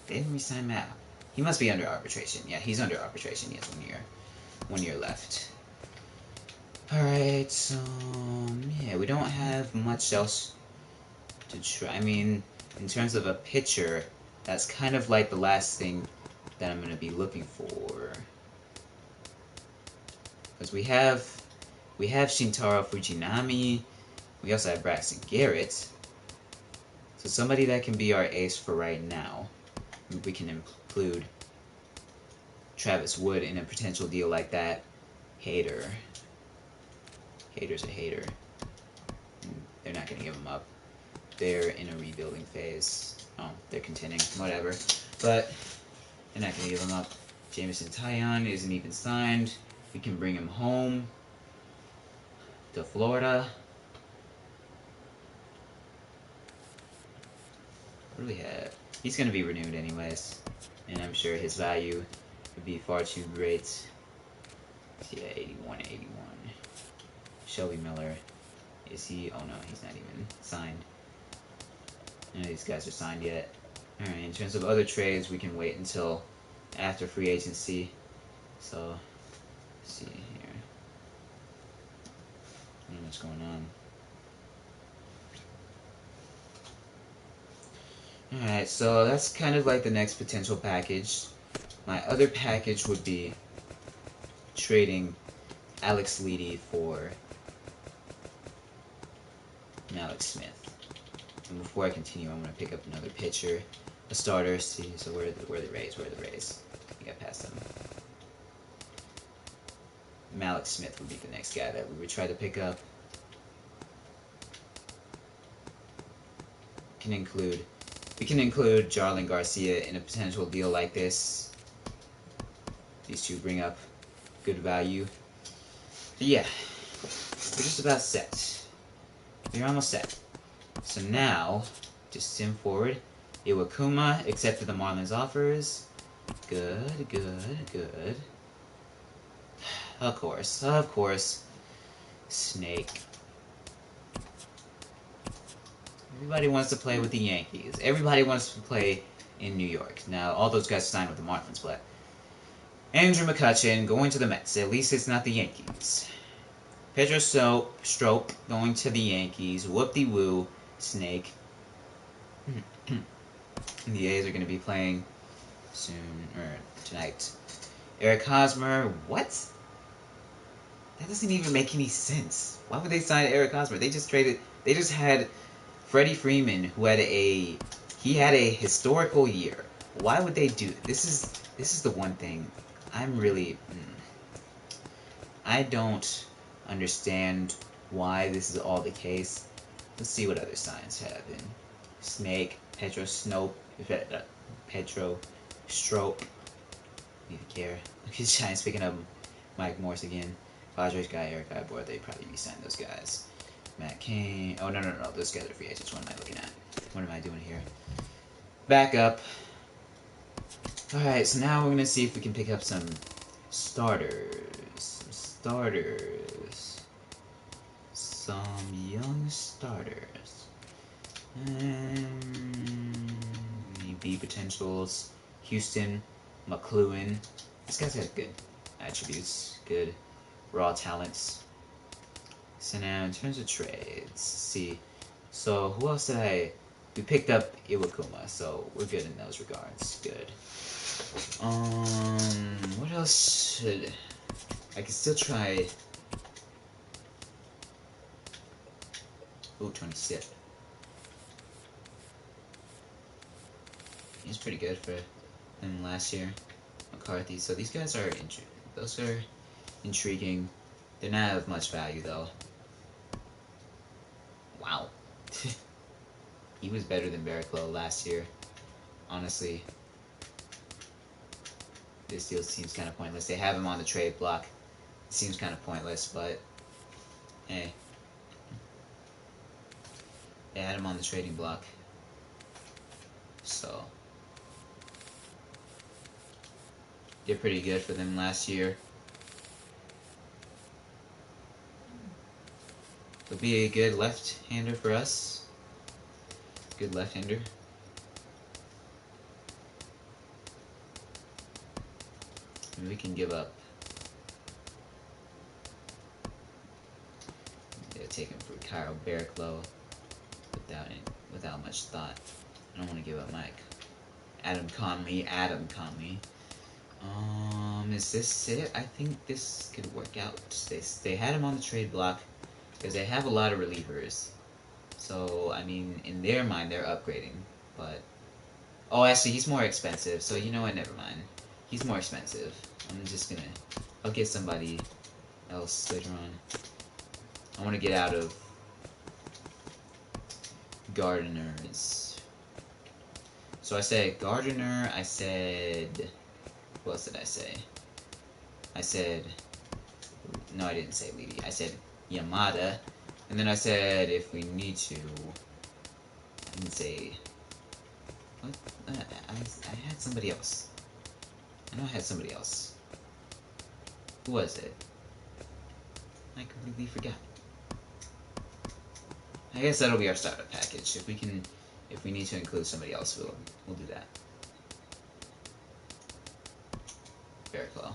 They didn't resign Matt. He must be under arbitration. Yeah, he's under arbitration. He has 1 year. 1 year left. Alright, so yeah, we don't have much else to try. I mean, in terms of a pitcher, that's kind of like the last thing that I'm going to be looking for. Because we have Shintaro Fujinami. We also have Braxton Garrett. So somebody that can be our ace for right now. We can include Travis Wood in a potential deal like that. Hater. Hater's a hater. They're not going to give him up. They're in a rebuilding phase. Oh, they're contending. Whatever. But they're not going to give him up. Jameson Taillon isn't even signed. We can bring him home to Florida. What do we have? He's going to be renewed anyways. And I'm sure his value would be far too great. Yeah, 81, 81. Shelby Miller. Is he? Oh no, he's not even signed. None of these guys are signed yet. Alright, in terms of other trades, we can wait until after free agency. So, let's see here. I don't know what's going on. Alright, so that's kind of like the next potential package. My other package would be trading Alex Leedy for Malik Smith. And before I continue, I'm going to pick up another pitcher, a starter. See, so where are the Rays? Where are the Rays? I got past them. Malik Smith would be the next guy that we would try to pick up. We can include Jarlin Garcia in a potential deal like this. These two bring up good value. But yeah, we're just about set. We're almost set. So now, just sim forward. Iwakuma accepted the Marlins offers. Good. Of course. Snake. Everybody wants to play with the Yankees. Everybody wants to play in New York. Now, all those guys signed with the Marlins, but Andrew McCutchen going to the Mets. At least it's not the Yankees. Pedro Strop going to the Yankees. Whoop-de-woo. Snake. The A's are going to be playing soon, or tonight. Eric Hosmer. What? That doesn't even make any sense. Why would they sign Eric Hosmer? They just had Freddie Freeman, who had a historical year. Why would they do it? This is the one thing I'm really I don't understand why this is all the case. Let's see what other signs happen. Snake, Pedro Strop. Need to care. Look at Giants picking up Mike Morse again. Padres guy, Eric Ivor, they'd probably be signing those guys. Matt Cain. Oh, no. Those guys are free agents. What am I looking at? What am I doing here? Back up. Alright, so now we're going to see if we can pick up some starters. Some young starters. Maybe potentials. Houston. McLuhan. This guy's got good attributes. Good raw talents. So now, in terms of trades, let's see. So, who else we picked up Iwakuma, so we're good in those regards. Good. What else should... I can still try... Ooh, 26. He's pretty good for them last year. McCarthy. So these guys are... Those are intriguing. They're not of much value, though. Wow. He was better than Barraclough last year. Honestly. This deal seems kind of pointless. They have him on the trade block. It seems kind of pointless, but... Hey. They had him on the trading block. So... Did pretty good for them last year. He'll be a good left-hander for us. Good left-hander. And we can give up. Yeah, take him for Kyle Barraclough without much thought. I don't want to give up Mike. Adam Conley. Is this it? I think this could work out. They had him on the trade block because they have a lot of relievers. So, I mean, in their mind, they're upgrading. But, oh, actually, he's more expensive. So, you know what? Never mind. He's more expensive. I'll get somebody else later on. I want to get out of Gardner's. So I said Gardner. I said... What else did I say? I said... No, I didn't say Leedy. I said Yamada. And then I said if we need to... I didn't say... What? I had somebody else. I know I had somebody else. Who was it? I completely forgot. I guess that'll be our startup package. If we need to include somebody else, we'll do that. Barraclough.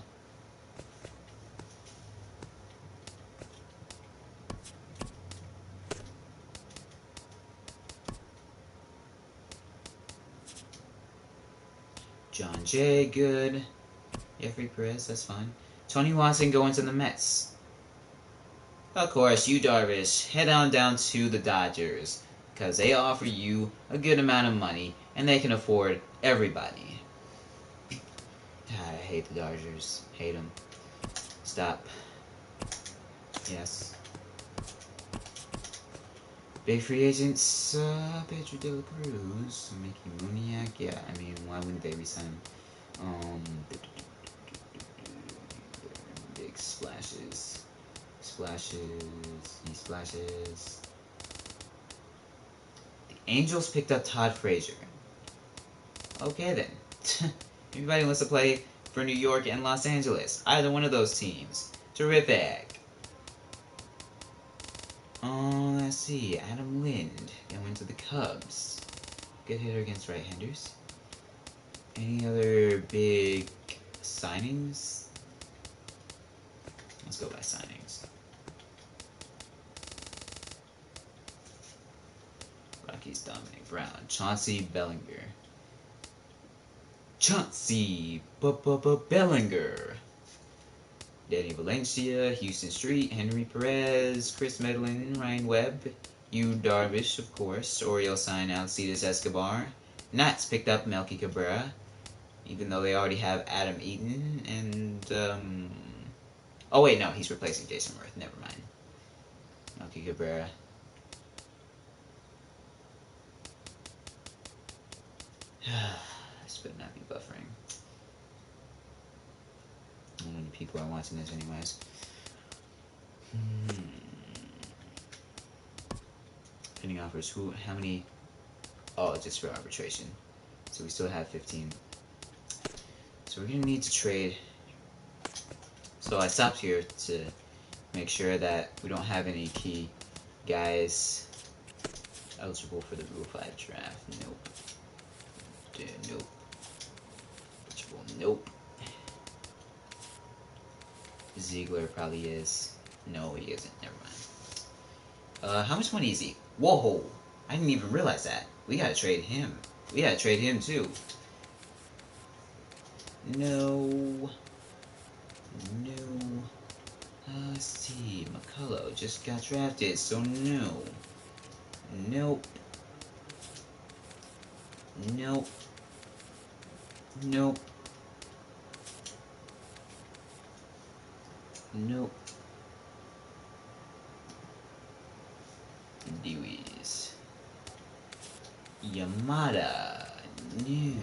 John Jay, good. Jeffrey Perez, that's fine. Tony Watson going to the Mets. Of course, you Darvish, head on down to the Dodgers, because they offer you a good amount of money, and they can afford everybody. God, I hate the Dodgers. Hate them. Stop. Yes. Big free agents, Pedro De La Cruz, Mickey Muniak. Yeah, I mean, why wouldn't they resign him? Big splashes. He splashes. The Angels picked up Todd Frazier. Okay then. Everybody wants to play for New York and Los Angeles. Either one of those teams. Terrific. Let's see. Adam Lind going to the Cubs. Good hitter against right-handers. Any other big signings? Let's go by signings. Rockies Dominic Brown. Chauncey Bellinger. Chauncey Bellinger. Danny Valencia, Houston Street, Henry Perez, Chris Medlin, Ryan Webb, Yu Darvish, of course. Orioles signed Alcides Escobar. Nats picked up Melky Cabrera, even though they already have Adam Eaton and oh wait, no, he's replacing Jason Worth. Never mind. Melky Cabrera. This better not be buffering. I don't know many people are watching this anyways. Pending offers. How many? Oh, just for arbitration. So we still have 15. So we're going to need to trade. So I stopped here to make sure that we don't have any key guys eligible for the Rule 5 draft. Nope. Nope. Eligible. Nope. Ziegler probably is. No, he isn't. Never mind. How much money is he? Whoa! I didn't even realize that. We gotta trade him. We gotta trade him too. No. No. Let's see. McCullough just got drafted, so no. Nope. Nope. Nope. Nope. Dewey's. Yamada. No.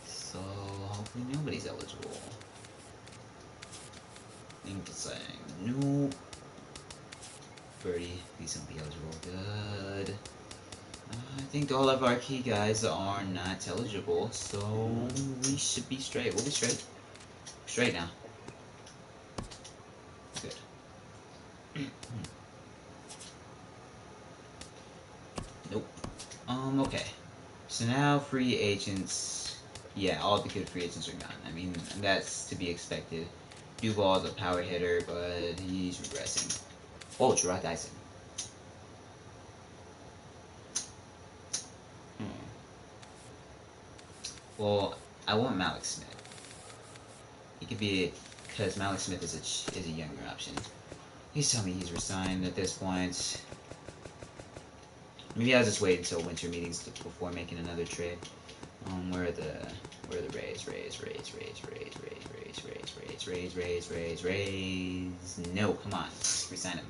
So, hopefully nobody's eligible. Think it's like, nope. Birdie, please don't be eligible. Good. I think all of our key guys are not eligible, so we should be straight. We'll be straight. Straight now. Good. Nope. Okay. So now free agents. Yeah, all the good free agents are gone. I mean, that's to be expected. Duvall's a power hitter, but he's regressing. Oh, Gerard Dyson. Well, I want Malik Smith. He could be, because Malik Smith is a younger option. He's telling me he's resigned at this point. Maybe I'll just wait until winter meetings before making another trade. Where are the Rays? No, come on, just resign him.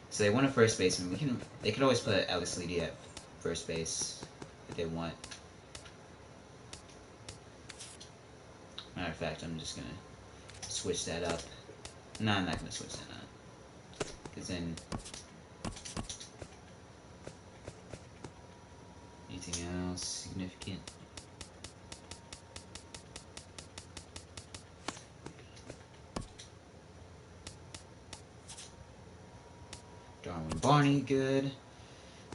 So they want a first baseman. They could always put Alex Leedy at first base if they want. Matter of fact, I'm just gonna switch that up. No, I'm not gonna switch that up, because then anything else significant? Darwin Barney, good.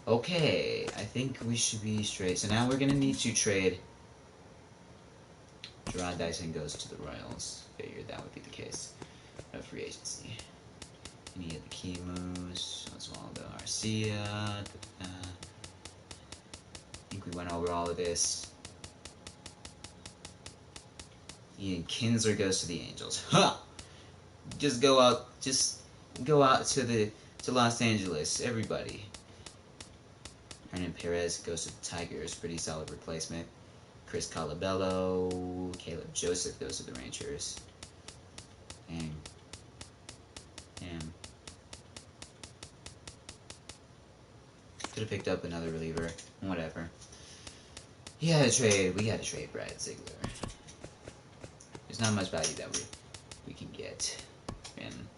Okay, I think we should be straight. So now we're gonna need to trade. Gerard Dyson goes to the Royals. Figured that would be the case. Free agency. Any of the key moves? Oswaldo Arcia. I think we went over all of this. Ian Kinsler goes to the Angels. Ha! Just go out to Los Angeles, everybody. Hernan Perez goes to the Tigers, pretty solid replacement. Chris Colabello, Caleb Joseph goes to the Rangers. And could have picked up another reliever, whatever. We gotta trade Brad Ziegler. There's not much value that we can get. And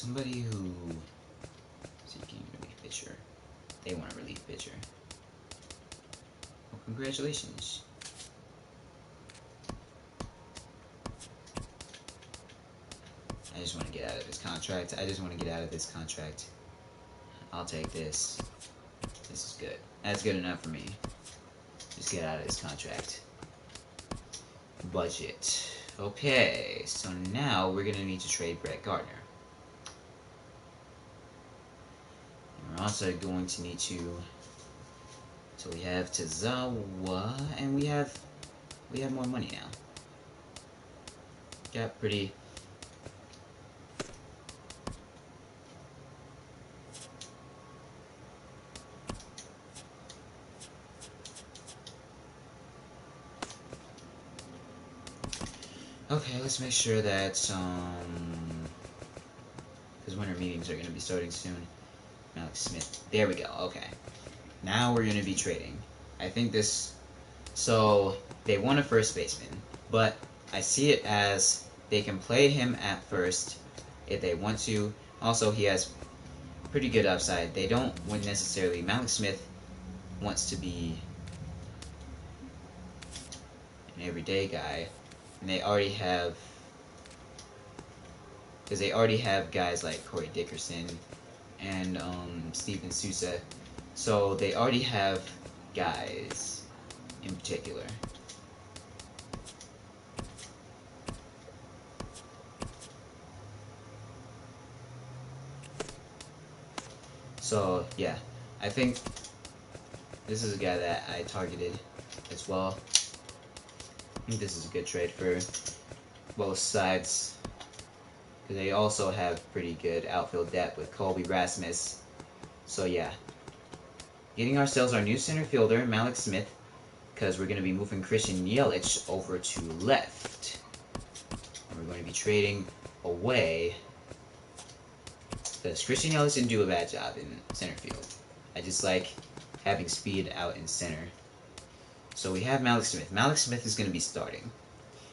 somebody who seeking relief pitcher. They want a relief pitcher. Well, congratulations. I just want to get out of this contract. I'll take this. This is good. That's good enough for me. Just get out of this contract. Budget. Okay, so now we're going to need to trade Brett Gardner. And we're also going to need to... So we have Tazawa, and we have more money now. Got pretty... Okay, let's make sure that, because winter meetings are going to be starting soon. Alex Smith. There we go, okay. Now we're going to be trading. I think this... So, they want a first baseman, but I see it as they can play him at first if they want to. Also, he has pretty good upside. They don't want necessarily... Alex Smith wants to be an everyday guy. And they already have, because they already have guys like Corey Dickerson and Steven Souza, so they already have guys in particular. So yeah, I think this is a guy that I targeted as well. I think this is a good trade for both sides, because they also have pretty good outfield depth with Colby Rasmus. So yeah, getting ourselves our new center fielder, Malik Smith, because we're going to be moving Christian Yelich over to left. And we're going to be trading away, because Christian Yelich didn't do a bad job in center field. I just like having speed out in center. So we have Malik Smith. Malik Smith is going to be starting.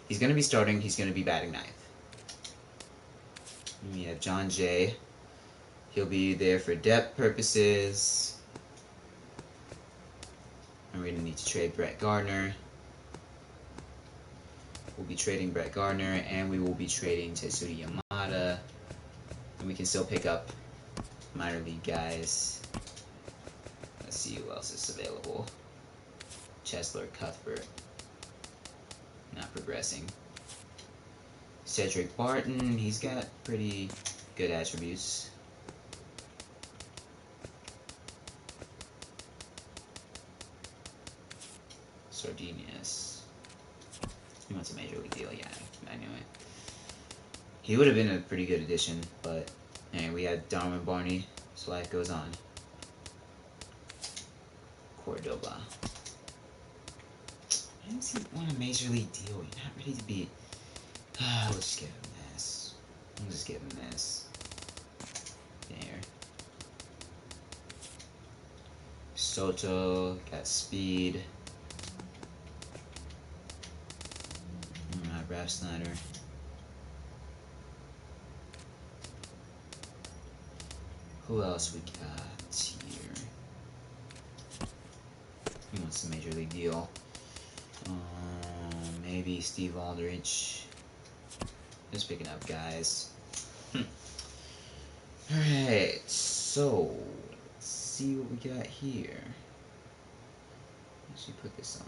He's going to be starting. He's going to be batting ninth. And we have John Jay. He'll be there for depth purposes. And we're going to need to trade Brett Gardner. We'll be trading Brett Gardner, and we will be trading Tetsuya Yamada. And we can still pick up minor league guys. Let's see who else is available. Chesler Cuthbert, not progressing. Cedric Barton, he's got pretty good attributes. Sardinius, he wants a major league deal, yeah, I knew it. He would have been a pretty good addition, but hey, we had Darwin Barney, so life goes on. Cordoba. Why does he want a major league deal? You're not ready to be... We'll just give him this. We'll just give him this. There. Soto, got speed. Alright, Ralph Snyder. Who else we got here? He wants a major league deal. Maybe Steve Aldrich. Just picking up guys. Alright, so let's see what we got here. Let's put this on.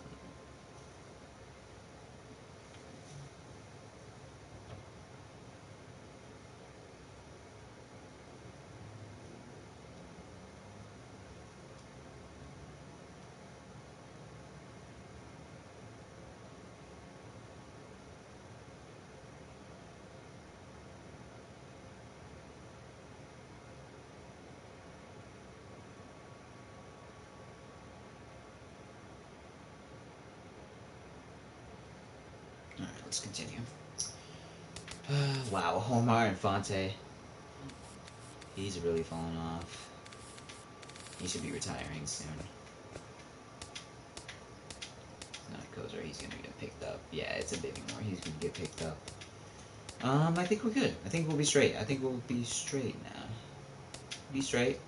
Alright, let's continue. Wow, Omar Infante. He's really fallen off. He should be retiring soon. Not Kozer, he's gonna get picked up. Yeah, it's a bit more. He's gonna get picked up. I think we're good. I think we'll be straight. I think we'll be straight now. Be straight.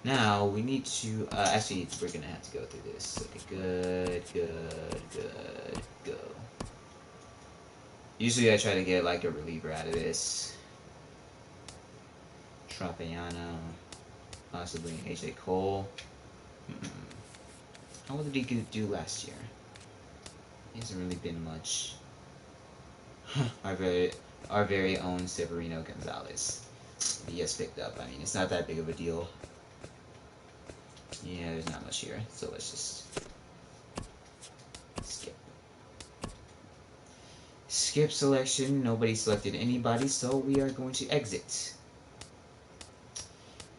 Now, we need to, actually, we're gonna have to go through this. Okay, good, go. Usually I try to get, like, a reliever out of this. Tropiano, possibly AJ Cole. How well did he do last year? He hasn't really been much. our very own Severino Gonzalez. He gets picked up. I mean, it's not that big of a deal. Yeah, there's not much here, so let's just skip. Skip selection. Nobody selected anybody, so we are going to exit.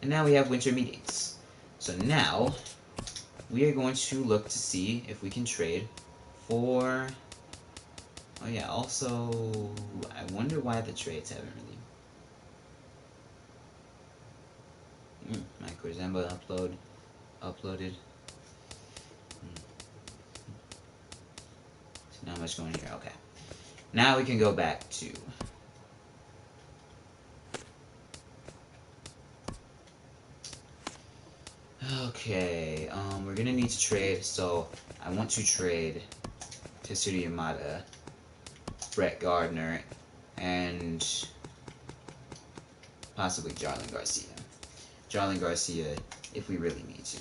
And now we have winter meetings. So now we are going to look to see if we can trade for. Oh yeah. Also, I wonder why the trades haven't really. Mike Zambo uploaded. So not much going here. Okay. Now we can go back to. Okay, we're gonna need to trade, so I want to trade Tetsuya Yamada, Brett Gardner, and possibly Jarlin Garcia. Jarlin Garcia, if we really need to.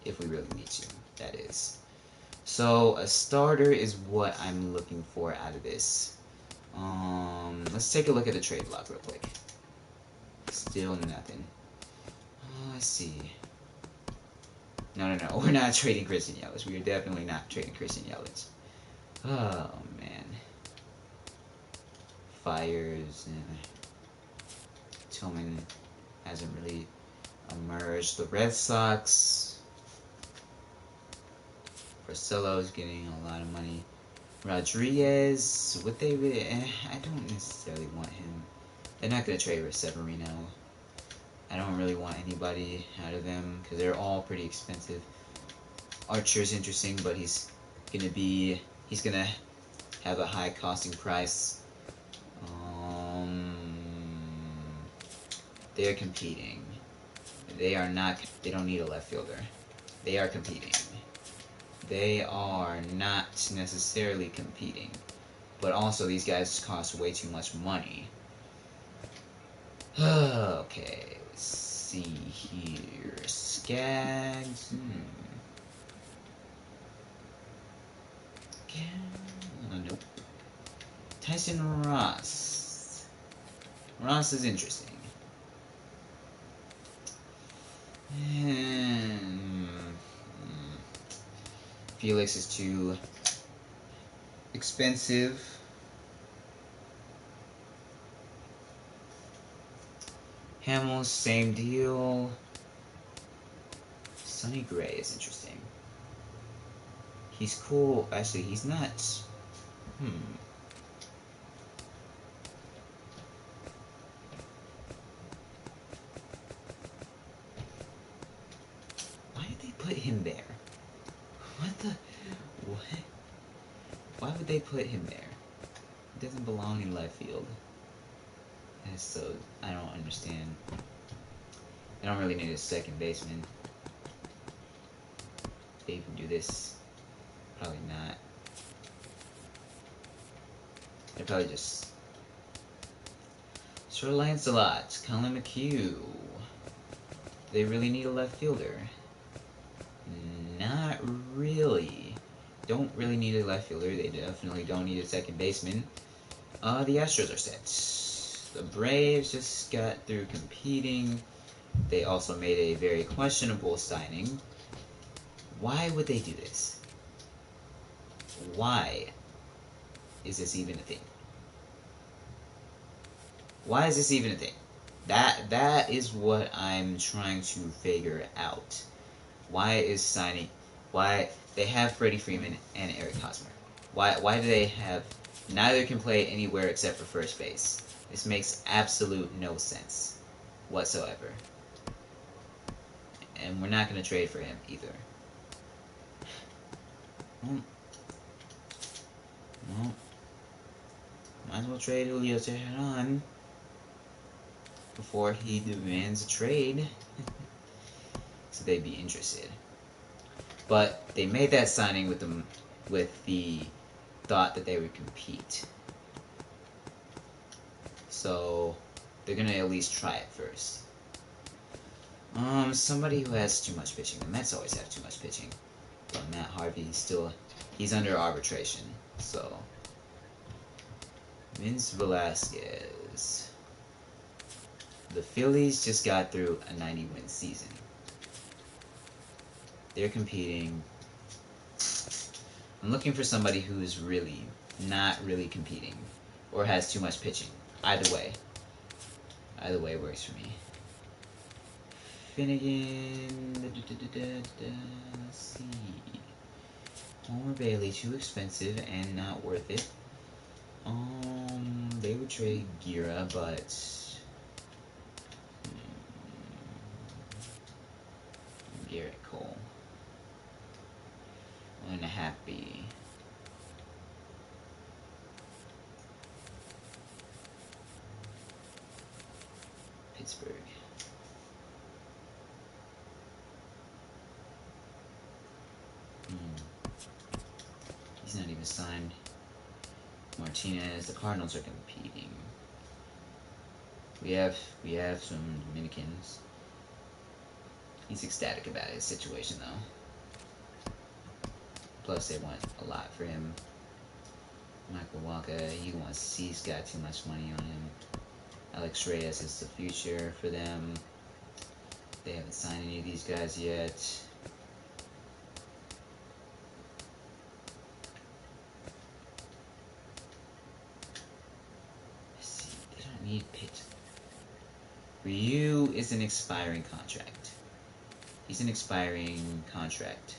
If we really need to, that is. So, a starter is what I'm looking for out of this. Let's take a look at the trade block real quick. Still nothing. Let's see. No. We're not trading Christian Yelich. We are definitely not trading Christian Yelich. Oh, man. Fires. Tillman hasn't really emerged. The Red Sox. Porcello's getting a lot of money. Rodriguez. Would they really... I don't necessarily want him. They're not going to trade with Severino. I don't really want anybody out of them because they're all pretty expensive. Archer's interesting, but he's gonna have a high costing price. They're competing. They are not. They don't need a left fielder. They are competing. They are not necessarily competing, but also these guys cost way too much money. Okay. See here, Skaggs. Nope. Tyson Ross. Ross is interesting. Felix is too expensive. Hamill, same deal. Sonny Gray is interesting. He's cool. Actually, he's not. Why did they put him there? What? Why would they put him there? He doesn't belong in left field. And so, I don't understand. I don't really need a second baseman. They even do this. Probably not. They're probably just... Sir Lancelot, Colin McHugh. They really need a left fielder. Not really. Don't really need a left fielder. They definitely don't need a second baseman. The Astros are set. The Braves just got through competing. They also made a very questionable signing. Why would they do this? Why is this even a thing? Why is this even a thing? That is what I'm trying to figure out. Why they have Freddie Freeman and Eric Hosmer? Why do they have neither can play anywhere except for first base? This makes absolute no sense whatsoever. And we're not going to trade for him either. Well, might as well trade Julio Teheran before he demands a trade. So they'd be interested. But they made that signing with the thought that they would compete. So they're gonna at least try it first. Somebody who has too much pitching. The Mets always have too much pitching. But Matt Harvey he's under arbitration. So Vince Velasquez. The Phillies just got through a 90-win season. They're competing. I'm looking for somebody who's really not really competing or has too much pitching. Either way works for me. Finnegan. Let's see. Homer Bailey, too expensive and not worth it. They would trade Gira, but Garrett Cole. 1.5 B. Pittsburgh. He's not even signed. Martinez. The Cardinals are competing. We have some Dominicans. He's ecstatic about his situation though. Plus they want a lot for him. Michael Walker, he's got too much money on him. Alex Reyes is the future for them. They haven't signed any of these guys yet. Let's see, they don't need pitch. Ryu is an expiring contract. He's an expiring contract.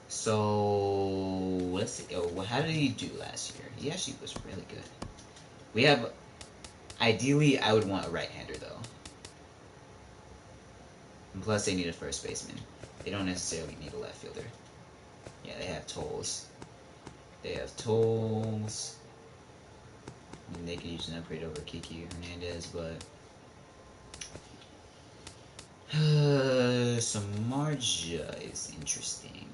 So let's see. Oh, how did he do last year? He actually was really good. We have. Ideally, I would want a right-hander though. And plus, they need a first baseman. They don't necessarily need a left fielder. Yeah, they have Tolles. They have Tolles. I mean, they could use an upgrade over Kiki Hernandez, but Samardzija is interesting.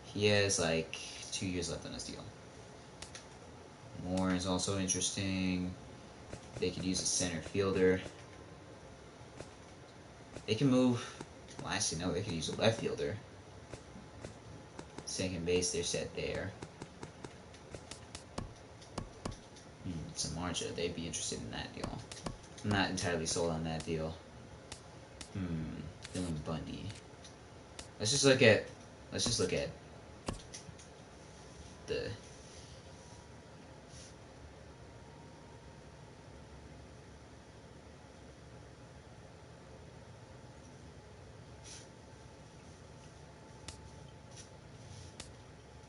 He has like 2 years left on his deal. Moore is also interesting. They could use a center fielder. They can move. Well, actually, no, they could use a left fielder. Second base, they're set there. Samardzija, they'd be interested in that deal. I'm not entirely sold on that deal. Dylan Bundy. Let's just look at the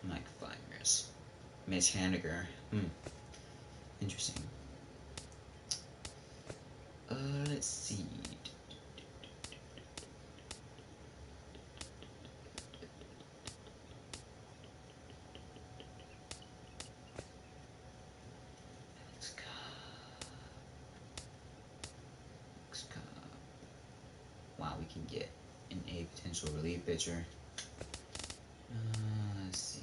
Mike Fires. Mitch Haniger. Interesting. Let's see. Wow, we can get a potential relief pitcher. Let's see.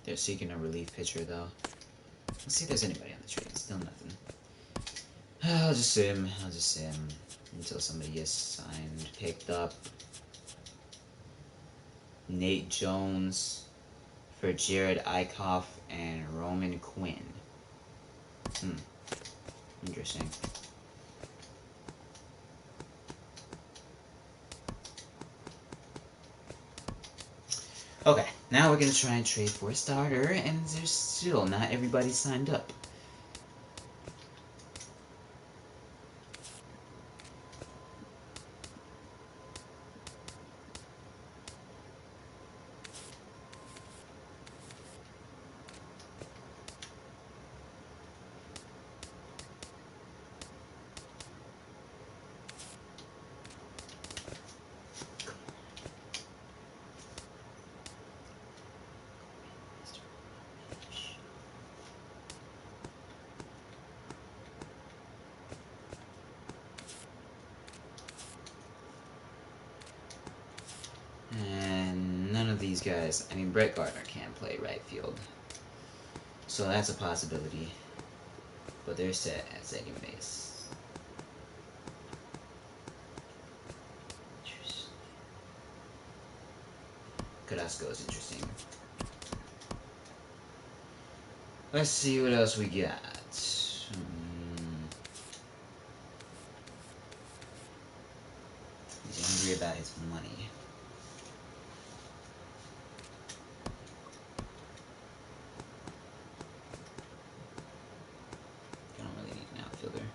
They're seeking a relief pitcher, though. Let's see if there's anybody on the trade. Still nothing. I'll just sit him. I'll just sit him until somebody gets signed. Picked up Nate Jones for Jared Eichhoff and Roman Quinn. Interesting. Okay, now we're gonna try and trade for a starter, and there's still not everybody signed up. And none of these guys, I mean, Brett Gardner can't play right field. So that's a possibility. But they're set as anyways. Carrasco is interesting. Let's see what else we got. He's angry about his money. I don't really need an outfielder.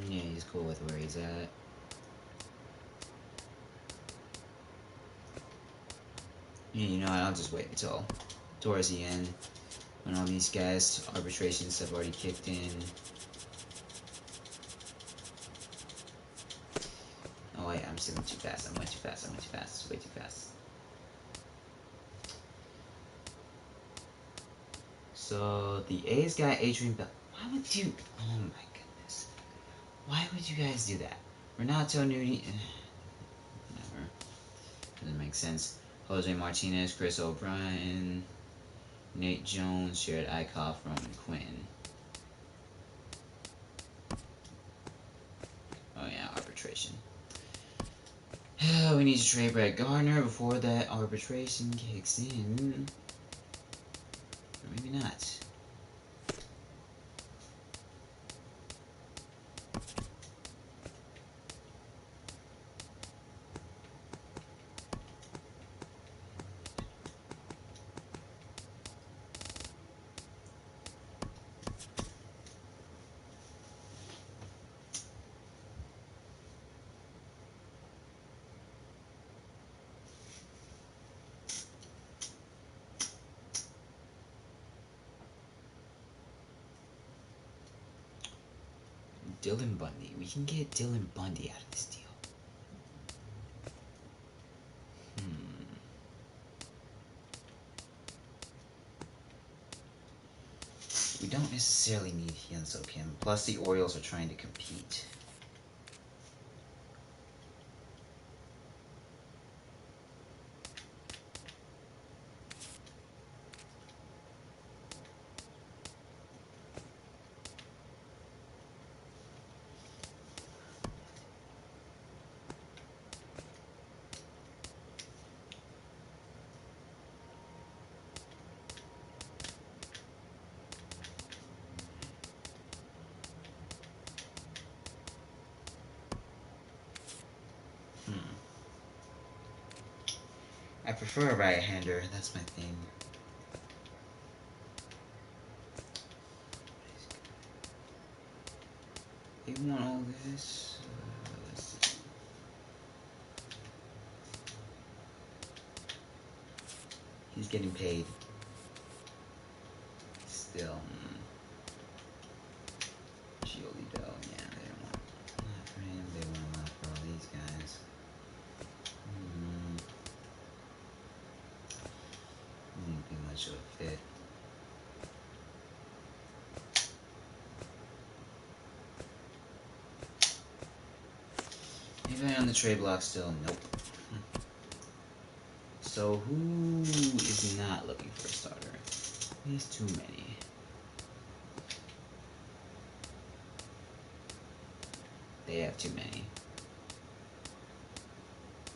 Yeah, he's cool with where he's at. Yeah, you know what, I'll just wait until towards the end when all these guys' arbitrations have already kicked in. Oh wait, I'm still too fast. I went too fast. It's way too fast. So the A's got Adrian Bell. Why would you? Oh my goodness. Why would you guys do that? Renato Nuni. Whatever. Doesn't make sense. Jose Martinez, Chris O'Brien, Nate Jones, Jared Eichhoff, Roman Quinn. Oh yeah, arbitration. We need to trade Brett Gardner before that arbitration kicks in. Or maybe not. Dylan Bundy. We can get Dylan Bundy out of this deal. We don't necessarily need Hyunsuk Kim. Plus, the Orioles are trying to compete. I prefer a right-hander. That's my thing. They want all this. Let's see. He's getting paid. Still. Giolito, yeah, they don't want a lot for him. They want a lot for all these guys. Wouldn't be much of a fit. Anybody on the trade block still? Nope. So who is not looking for a starter? There's too many. They have too many.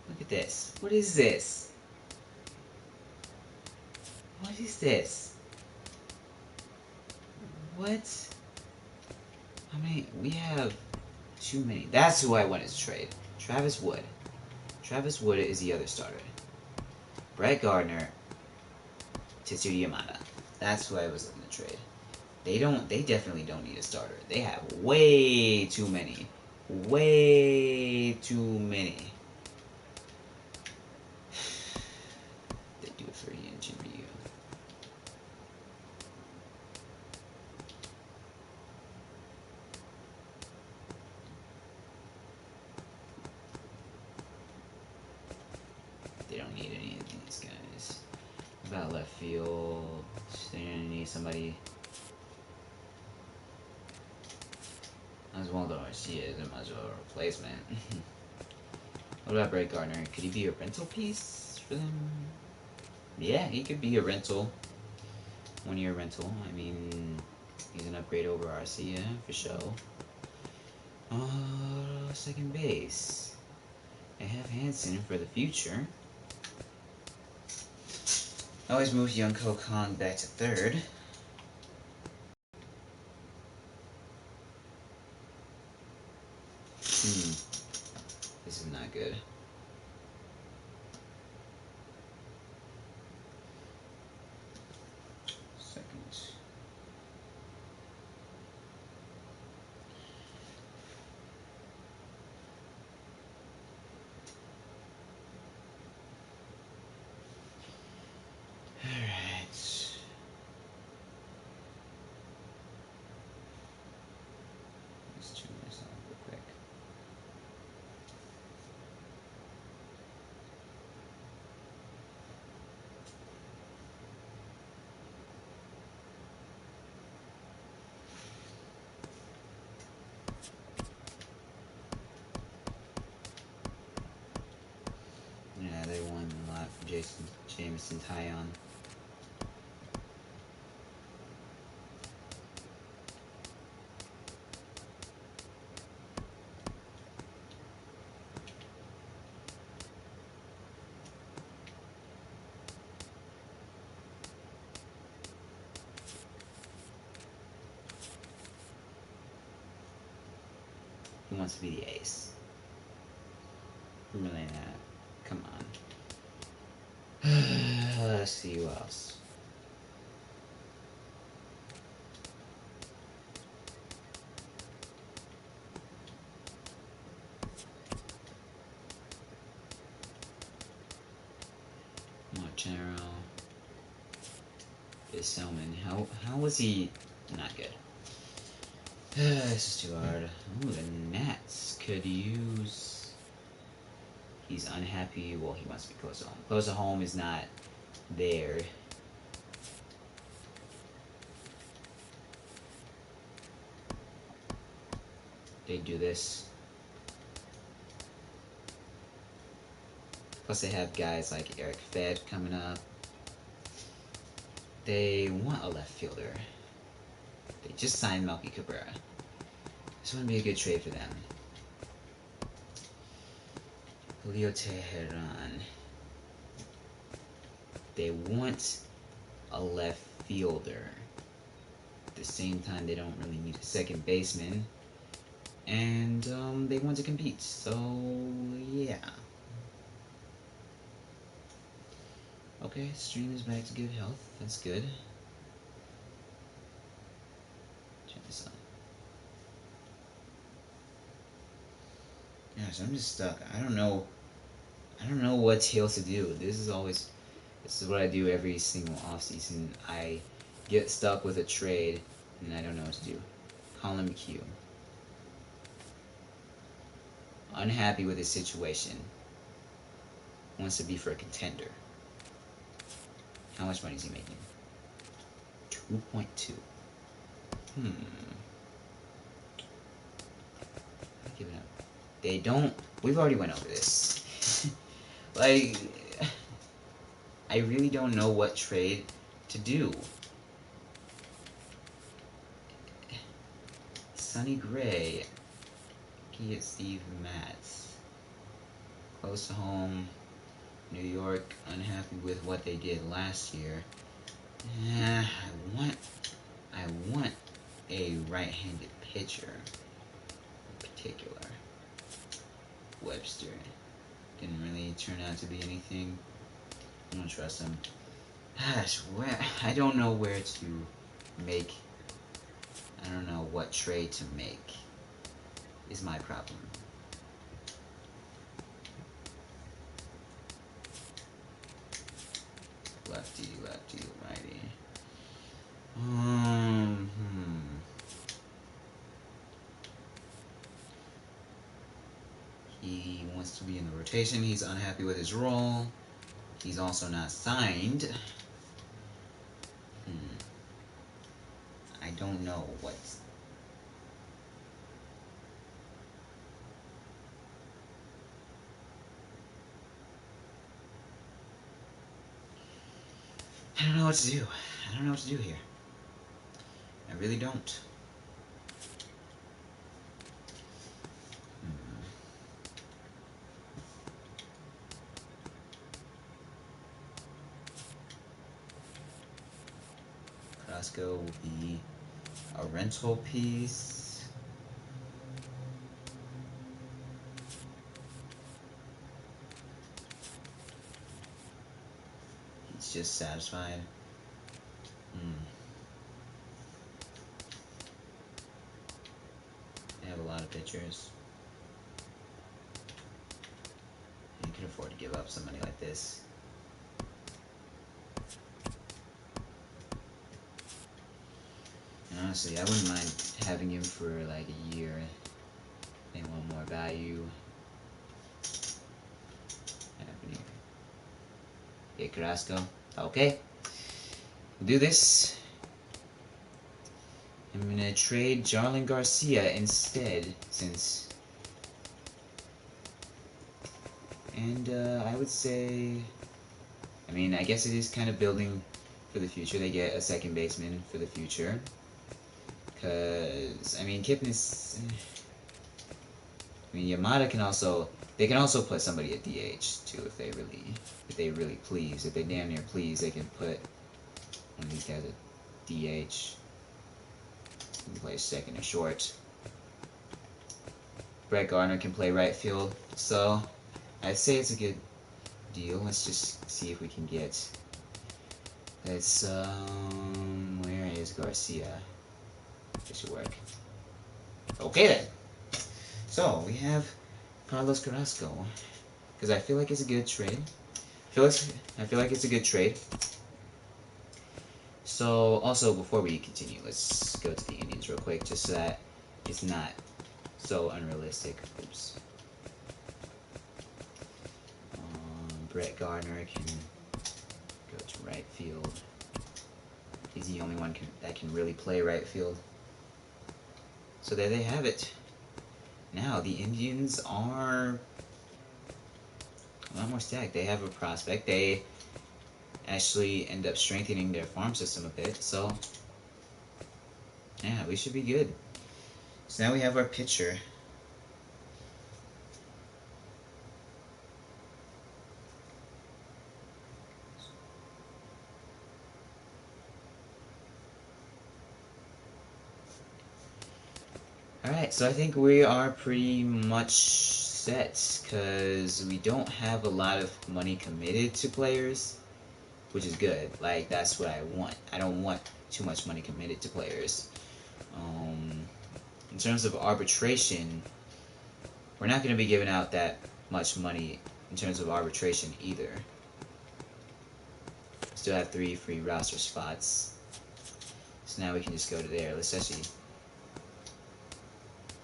Look at this. What is this? What is this? What? How many? We have too many. That's who I wanted to trade. Travis Wood. Travis Wood is the other starter. Brett Gardner, Tetsuya Yamada. That's who I was looking to trade. They definitely don't need a starter. They have way too many. Way too many. They do it for Ian Ryu. They don't need any of these guys. About left field, they're gonna need somebody. Oswaldo Garcia isn't much of a replacement. What about Brett Gardner? Could he be a rental piece for them? Yeah, he could be a rental. 1 year rental. I mean, he's an upgrade over Arcia for sure. Second base. They have Hanson for the future. Always moves Young Kong back to third. This is not good. Second. Alright. Let's tune this on real quick. Yeah, they won a lot for Jameson Tyon. Who wants to be the ace? Really not. Come on. Let's see who else. Marchero. Is Selman. How was he not good? This is too hard. Ooh, the Nats could use. He's unhappy. Well, he wants to be close to home. Close to home is not there. They do this. Plus, they have guys like Eric Fed coming up. They want a left fielder. They just signed Melky Cabrera. This wouldn't be a good trade for them. Julio Teheran. They want a left fielder. At the same time, they don't really need a second baseman. And they want to compete. So, yeah. Okay, stream is back to good health. That's good. Turn this on. Gosh, I'm just stuck. I don't know what else to do. This is what I do every single offseason. I get stuck with a trade, and I don't know what to do. Colin McHugh. Unhappy with his situation. Wants to be for a contender. How much money is he making? 2.2. Give it up. They don't. We've already went over this. Like, I really don't know what trade to do. Sonny Gray. Get Steve Matz. Close to home. New York. Unhappy with what they did last year. I want a right-handed pitcher. In particular. Webster. Didn't really turn out to be anything. I don't trust him. Gosh, I don't know where to make. I don't know what trade to make. Is my problem. Lefty, lefty, righty. He wants to be in the rotation. He's unhappy with his role. He's also not signed. I don't know what's... I don't know what to do. I don't know what to do here. I really don't. Carrasco will be a rental piece. He's just satisfied. They have a lot of pitchers. You can afford to give up somebody like this. And honestly, I wouldn't mind having him for like a year. They want more value. Okay, Carrasco. Okay. We'll do this. I'm gonna trade Jarlin Garcia instead, since... And, I would say... I mean, I guess it is kind of building for the future. They get a second baseman for the future. Because, I mean, Kipnis... I mean, Yamada can also... They can also put somebody at DH, too, if they really please. If they damn near please, they can put one of these guys at DH. He can play second or short. Brett Gardner can play right field. So, I'd say it's a good deal. Let's just see if we can get... Let's, where is Garcia? This should work. Okay, then. So, we have Carlos Carrasco. Because I feel like it's a good trade. I feel like it's a good trade. So, also, before we continue, let's go to the Indians real quick, just so that it's not so unrealistic. Oops. Brett Gardner can go to right field. He's the only one that can really play right field. So there they have it. Now, the Indians are a lot more stacked. They have a prospect. They actually end up strengthening their farm system a bit. So, yeah, we should be good. So now we have our pitcher. Alright, so I think we are pretty much set, because we don't have a lot of money committed to players, which is good. Like, that's what I want. I don't want too much money committed to players. In terms of arbitration, We're not going to be giving out that much money in terms of arbitration either. Still have 3 free roster spots. So now we can just go to there. Let's actually...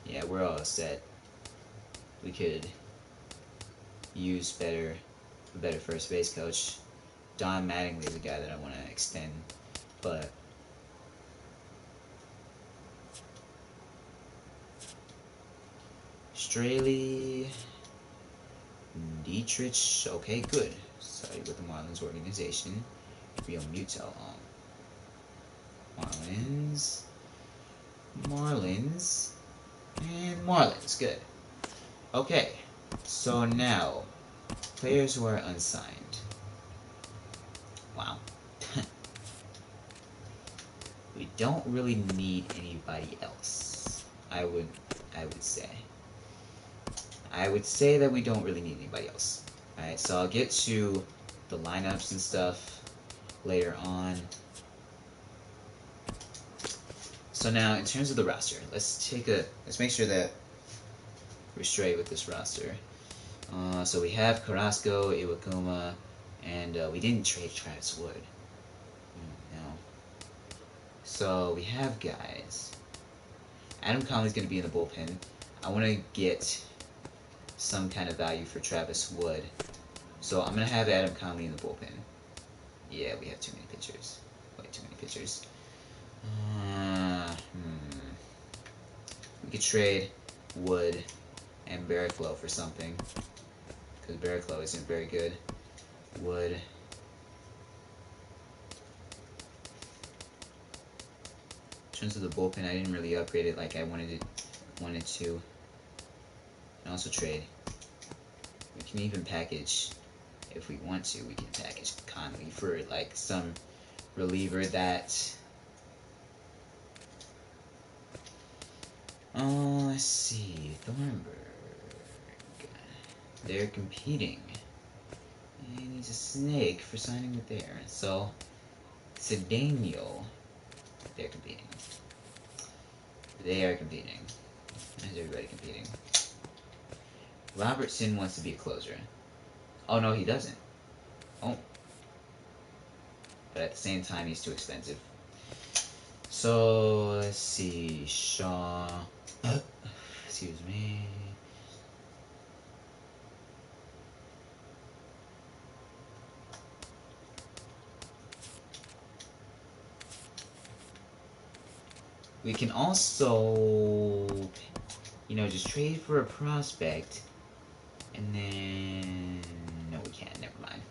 Yeah, we're all set. We could use a better first base coach. Don Mattingly is a guy that I want to extend, but Straley, Dietrich, okay, good. Started with the Marlins organization. Real Muto. Marlins, and Marlins, good. Okay, so now, players who are unsigned. Wow. We don't really need anybody else. I would say. I would say that we don't really need anybody else. Alright, so I'll get to the lineups and stuff later on. So now, in terms of the roster, let's make sure that we're straight with this roster. So we have Carrasco, Iwakuma, and we didn't trade Travis Wood. No. So we have guys. Adam Conley's going to be in the bullpen. I want to get some kind of value for Travis Wood. So I'm going to have Adam Conley in the bullpen. Yeah, we have too many pitchers. Way too many pitchers. We could trade Wood and Barraclough for something. Because Barraclough isn't very good. Wood. In terms of the bullpen, I didn't really upgrade it like I wanted to. And also trade. We can even package, if we want to, we can package Conley for like some reliever that... let's see, Thornburg. They're competing. And he's a snake for signing with there. So, Daniel. They're competing. They are competing. How's everybody competing? Robertson wants to be a closer. Oh, no, he doesn't. Oh. But at the same time, he's too expensive. So, let's see. Shaw. Excuse me. We can also, just trade for a prospect. And then... No, we can't. Never mind.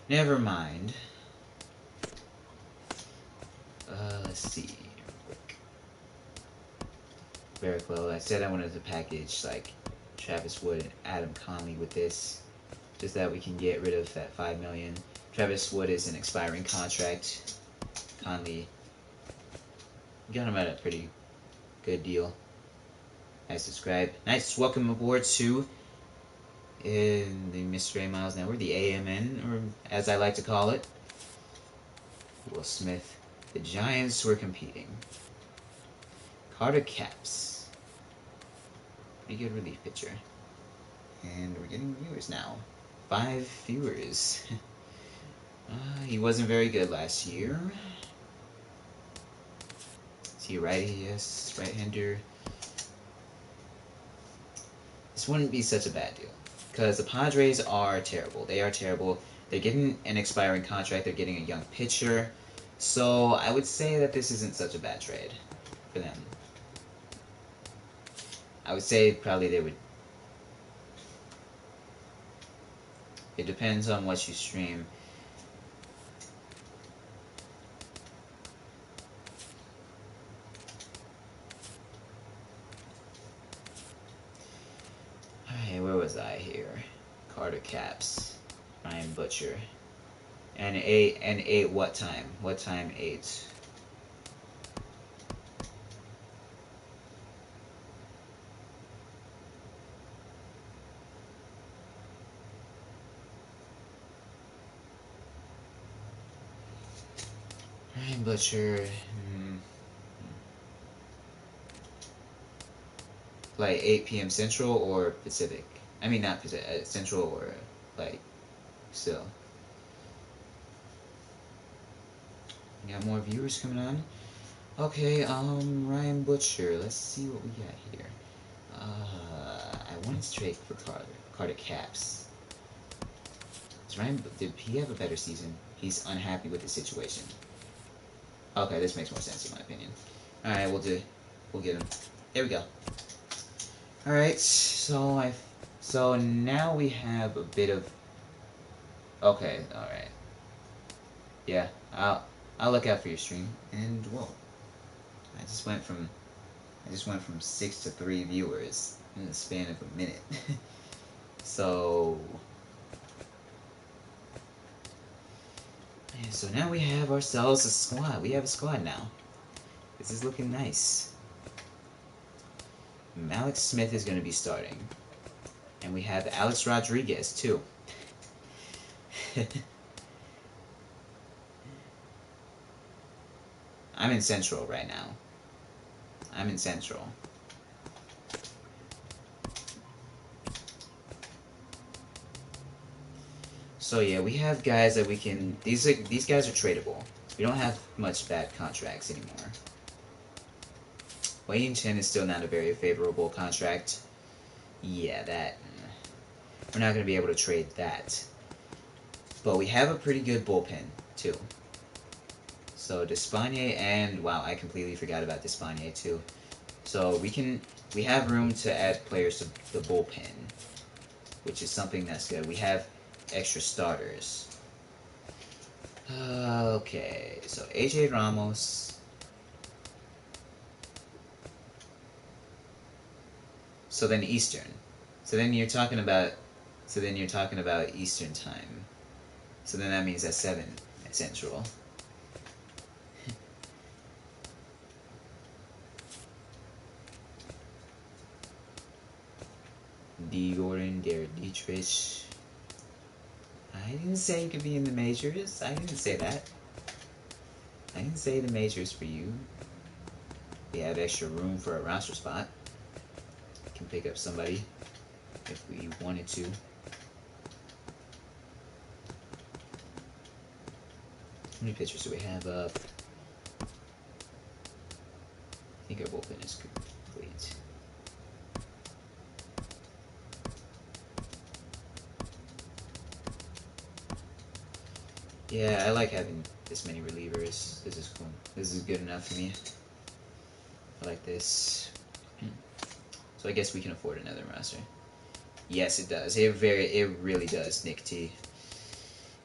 Never mind. Let's see. Barraclough. I said I wanted to package, like, Travis Wood and Adam Conley with this. Just that we can get rid of that $5 million. Travis Wood is an expiring contract. Conley... Got him at a pretty good deal. Nice, subscribe. Nice, welcome aboard to the Mr. A Miles Network, the AMN, or as I like to call it. Will Smith. The Giants were competing. Carter Caps. Pretty good relief pitcher. And we're getting viewers now. 5 viewers. He wasn't very good last year. Is he righty? Yes, right-hander. This wouldn't be such a bad deal. Because the Padres are terrible. They are terrible. They're getting an expiring contract. They're getting a young pitcher. So I would say that this isn't such a bad trade for them. I would say probably they would... It depends on what you stream. Alright, where was I here? Carter Caps. Ryan Butcher. And 8 what time? What time 8? Ryan Butcher. Like 8 p.m. Central or Pacific? I mean, not Pacific, Central or like still. We got more viewers coming on. Okay, Ryan Butcher. Let's see what we got here. I want to trade for Carter Caps. Did he have a better season? He's unhappy with the situation. Okay, this makes more sense in my opinion. Alright, we'll get him. There we go. Alright, so now we have a bit of, okay, alright. Yeah, I'll look out for your stream. And whoa. I just went from 6 to 3 viewers in the span of a minute. So now we have ourselves a squad. We have a squad now. This is looking nice. Alex Smith is going to be starting. And we have Alex Rodriguez, too. I'm in Central right now. I'm in Central. So yeah, we have guys that we can... These guys are tradable. We don't have much bad contracts anymore. Wei Chen is still not a very favorable contract. Yeah, that... We're not going to be able to trade that. But we have a pretty good bullpen, too. So Despaigne and... Wow, I completely forgot about Despaigne, too. So we have room to add players to the bullpen, which is something that's good. We have extra starters. Okay, so AJ Ramos. So then Eastern. So then you're talking about Eastern time. So then that means that's 7 at Central. D. Gordon, Derek Dietrich. I didn't say you could be in the majors. I didn't say that. I didn't say the majors for you. We have extra room for a roster spot. We can pick up somebody if we wanted to. How many pitchers do we have up? I think our bullpen is complete. Yeah, I like having this many relievers. This is cool. This is good enough for me. I like this. So I guess we can afford another roster. Yes, it does. It really does, Nick T.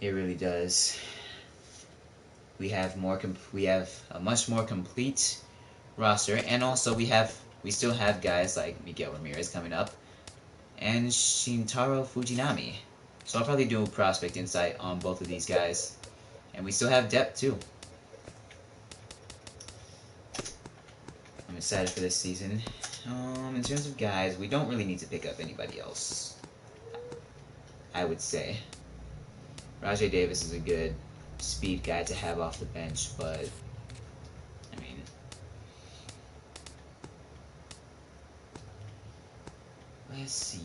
It really does. We have a much more complete roster, and also we still have guys like Miguel Ramirez coming up, and Shintaro Fujinami. So I'll probably do a prospect insight on both of these guys. And we still have depth, too. I'm excited for this season. In terms of guys, we don't really need to pick up anybody else, I would say. Rajay Davis is a good speed guy to have off the bench, but, I mean... Let's see...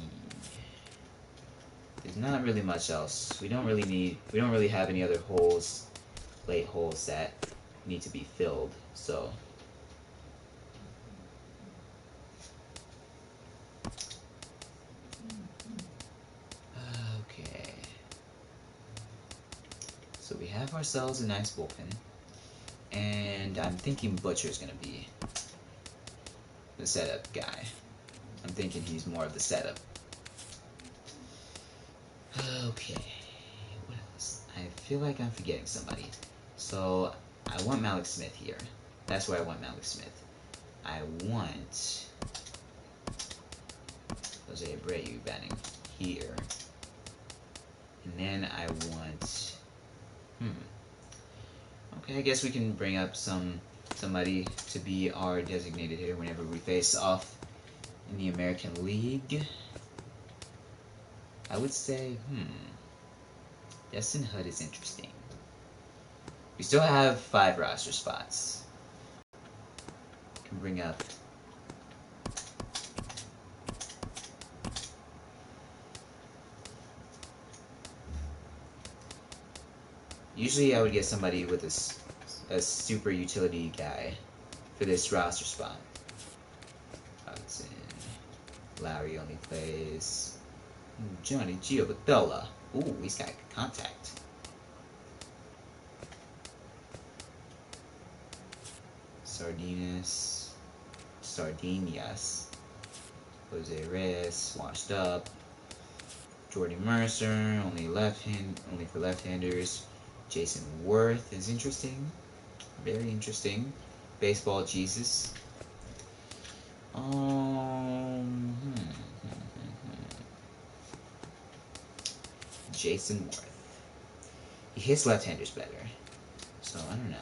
There's not really much else. We don't really have any other holes, late holes that need to be filled, so. Okay. So we have ourselves a nice bullpen, and I'm thinking Butcher's gonna be the setup guy. I'm thinking he's more of the setup. Okay, what else? I feel like I'm forgetting somebody. So, I want Malik Smith here. That's where I want Malik Smith. I want Jose Abreu batting here. And then I want... Okay, I guess we can bring up somebody to be our designated hitter whenever we face off in the American League. I would say, Destin Hood is interesting. We still have 5 roster spots. Can bring up Usually I would get somebody with a super utility guy for this roster spot. Hudson. Lowry only plays Johnny Giovatella. Ooh, he's got contact. Sardinias. Jose Reyes, washed up. Jordy Mercer, only for left-handers. Jason Worth is interesting. Very interesting. Baseball Jesus. Jason Worth. He hits left-handers better. So, I don't know.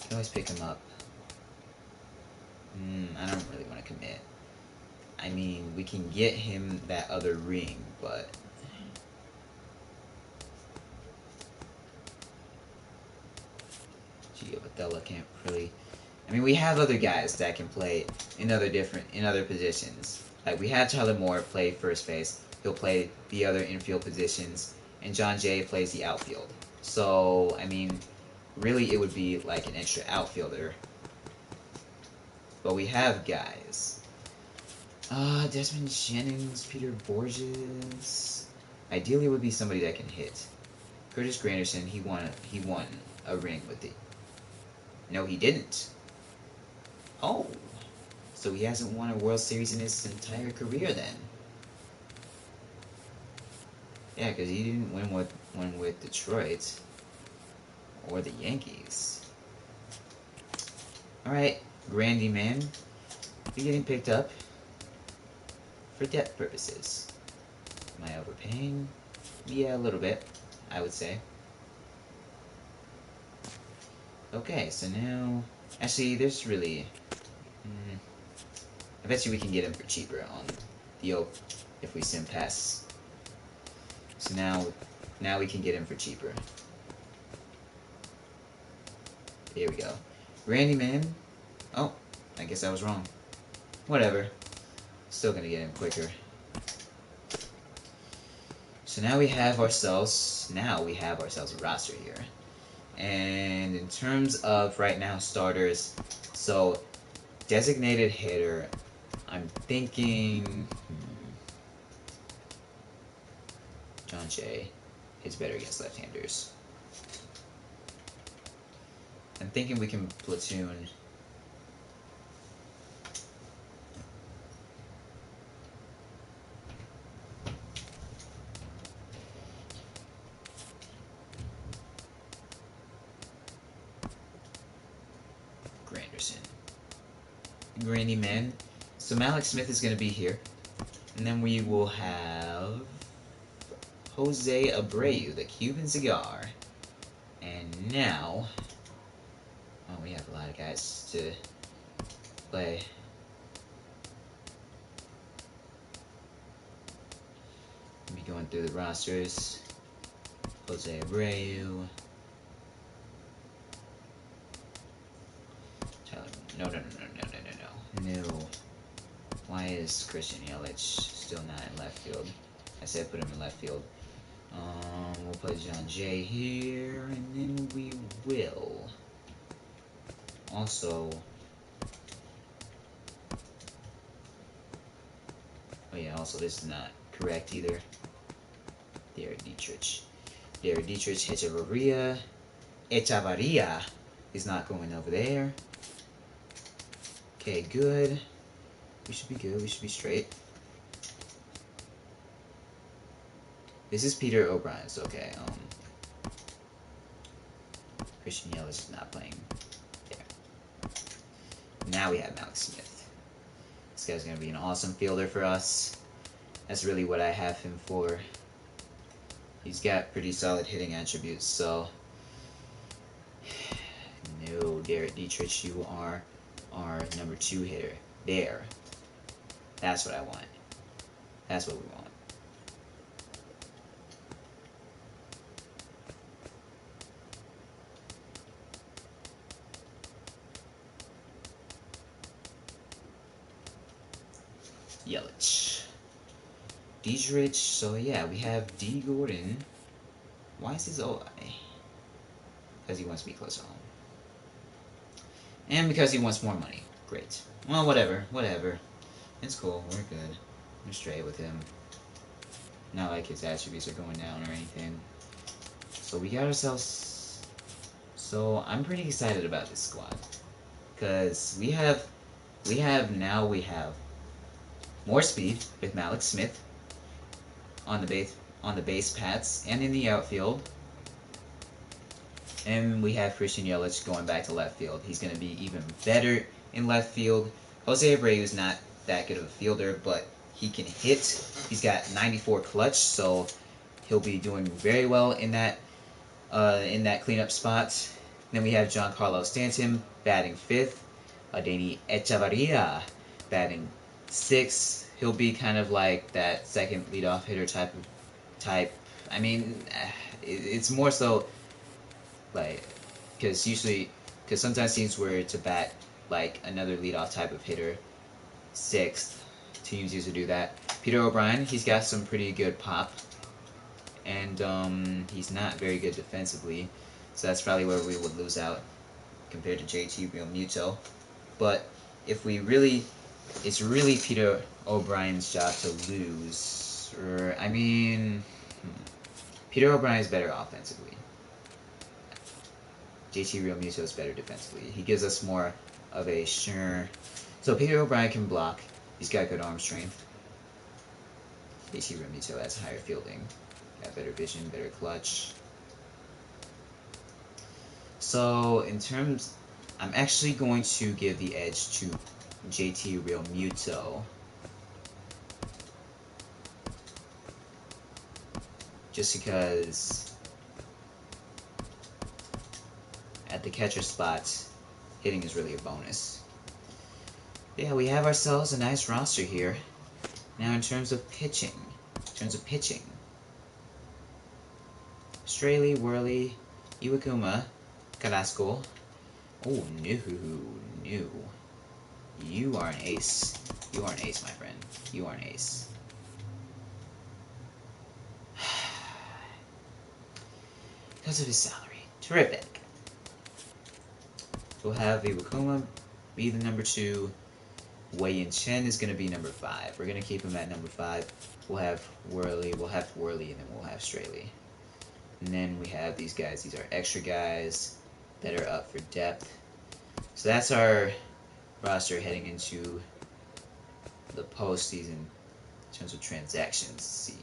Can always pick him up. I don't really want to commit. I mean, we can get him that other ring, but... Giovatella can't really... I mean, we have other guys that can play in other positions. Like, we have Tyler Moore play first base. He'll play the other infield positions. And John Jay plays the outfield. So, I mean, really it would be like an extra outfielder. But we have guys. Desmond Jennings, Peter Borges. Ideally it would be somebody that can hit. Curtis Granderson, he won a ring with it. No, he didn't. Oh. So he hasn't won a World Series in his entire career then. Yeah, because he didn't win with Detroit. Or the Yankees. Alright, Grandy Man. You're getting picked up. For depth purposes. Am I overpaying? Yeah, a little bit, I would say. Okay, so now... Actually, there's really... I bet you we can get him for cheaper on the Oak if we sim pass. So now we can get him for cheaper. Here we go. Randy Man. Oh, I guess I was wrong. Whatever. Still gonna get him quicker. So now we have ourselves a roster here. And in terms of right now starters, so designated hitter, I'm thinking John Jay hits better against left-handers. I'm thinking we can platoon Grandy Man. So Malik Smith is going to be here. And then we will have Jose Abreu, the Cuban cigar. And now... Oh, we have a lot of guys to play. We'll be going through the rosters. Jose Abreu. No. Why is Christian Yelich still not in left field? I said put him in left field. We'll put John Jay here, and then we will also... Oh yeah, also this is not correct either. Derek Dietrich. Echavarria is not going over there. Okay, good. We should be good. We should be straight. This is Peter O'Brien's. Okay. Christian Yelich is not playing there. Now we have Malik Smith. This guy's gonna be an awesome fielder for us. That's really what I have him for. He's got pretty solid hitting attributes. So, no, Garrett Dietrich, you are our number 2 hitter. There. That's what I want. That's what we want. Yelich. Dietrich. So yeah, we have D. Gordon Why is his OI? Because he wants to be close to home. And because he wants more money. Great. Well, whatever. It's cool. We're good. We're straight with him. Not like his attributes are going down or anything. So we got ourselves... So I'm pretty excited about this squad. Because we have more speed with Malik Smith on the base paths and in the outfield. And we have Christian Yelich going back to left field. He's going to be even better in left field. Jose Abreu's not that good of a fielder, but he can hit. He's got 94 clutch, so he'll be doing very well in that cleanup spot. Then we have Giancarlo Stanton batting 5th. Adeiny Echevarria batting 6th. He'll be kind of like that second leadoff hitter type. I mean, it's more so like because sometimes teams were to bat like another leadoff type of hitter 6th. Teams used to do that. Peter O'Brien, he's got some pretty good pop, and he's not very good defensively, so that's probably where we would lose out compared to JT Realmuto. But it's really Peter O'Brien's job to lose. Peter O'Brien is better offensively. JT Realmuto is better defensively. He gives us more of a sure. So Peter O'Brien can block. He's got good arm strength. JT Realmuto has higher fielding. Got better vision, better clutch. So I'm actually going to give the edge to JT Realmuto. Just because at the catcher spot, hitting is really a bonus. Yeah, we have ourselves a nice roster here. Now in terms of pitching. Straley, Worley, Iwakuma, Carrasco. Oh, no. You are an ace. You are an ace, my friend. You are an ace. Because of his salary. Terrific. We'll have Iwakuma be the number 2. Wei-Yin Chen is going to be number 5. We're going to keep him at number 5. We'll have Worley, and then we'll have Straley. And then we have these guys. These are extra guys that are up for depth. So that's our roster heading into the postseason in terms of transactions. Let's see.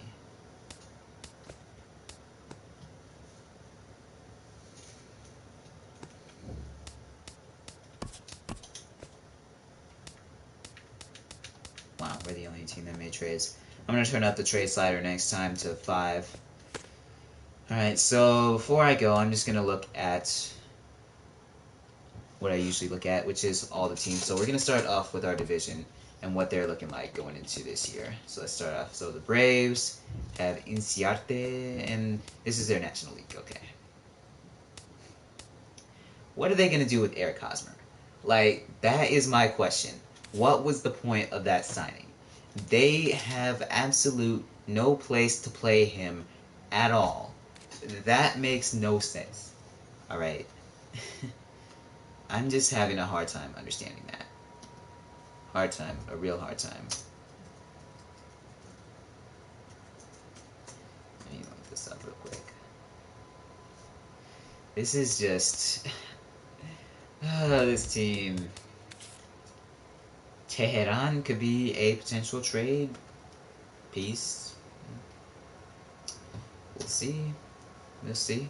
Wow, we're the only team that made trades. I'm going to turn up the trade slider next time to 5. Alright, so before I go, I'm just going to look at what I usually look at, which is all the teams. So we're going to start off with our division and what they're looking like going into this year. So let's start off. So the Braves have Inciarte, and this is their National League. Okay. What are they going to do with Eric Hosmer? Like, that is my question. What was the point of that signing? They have absolute no place to play him at all. That makes no sense. Alright. I'm just having a hard time understanding that. Hard time. A real hard time. Let me look this up real quick. This is just... this team... Teheran could be a potential trade piece. We'll see. We'll see.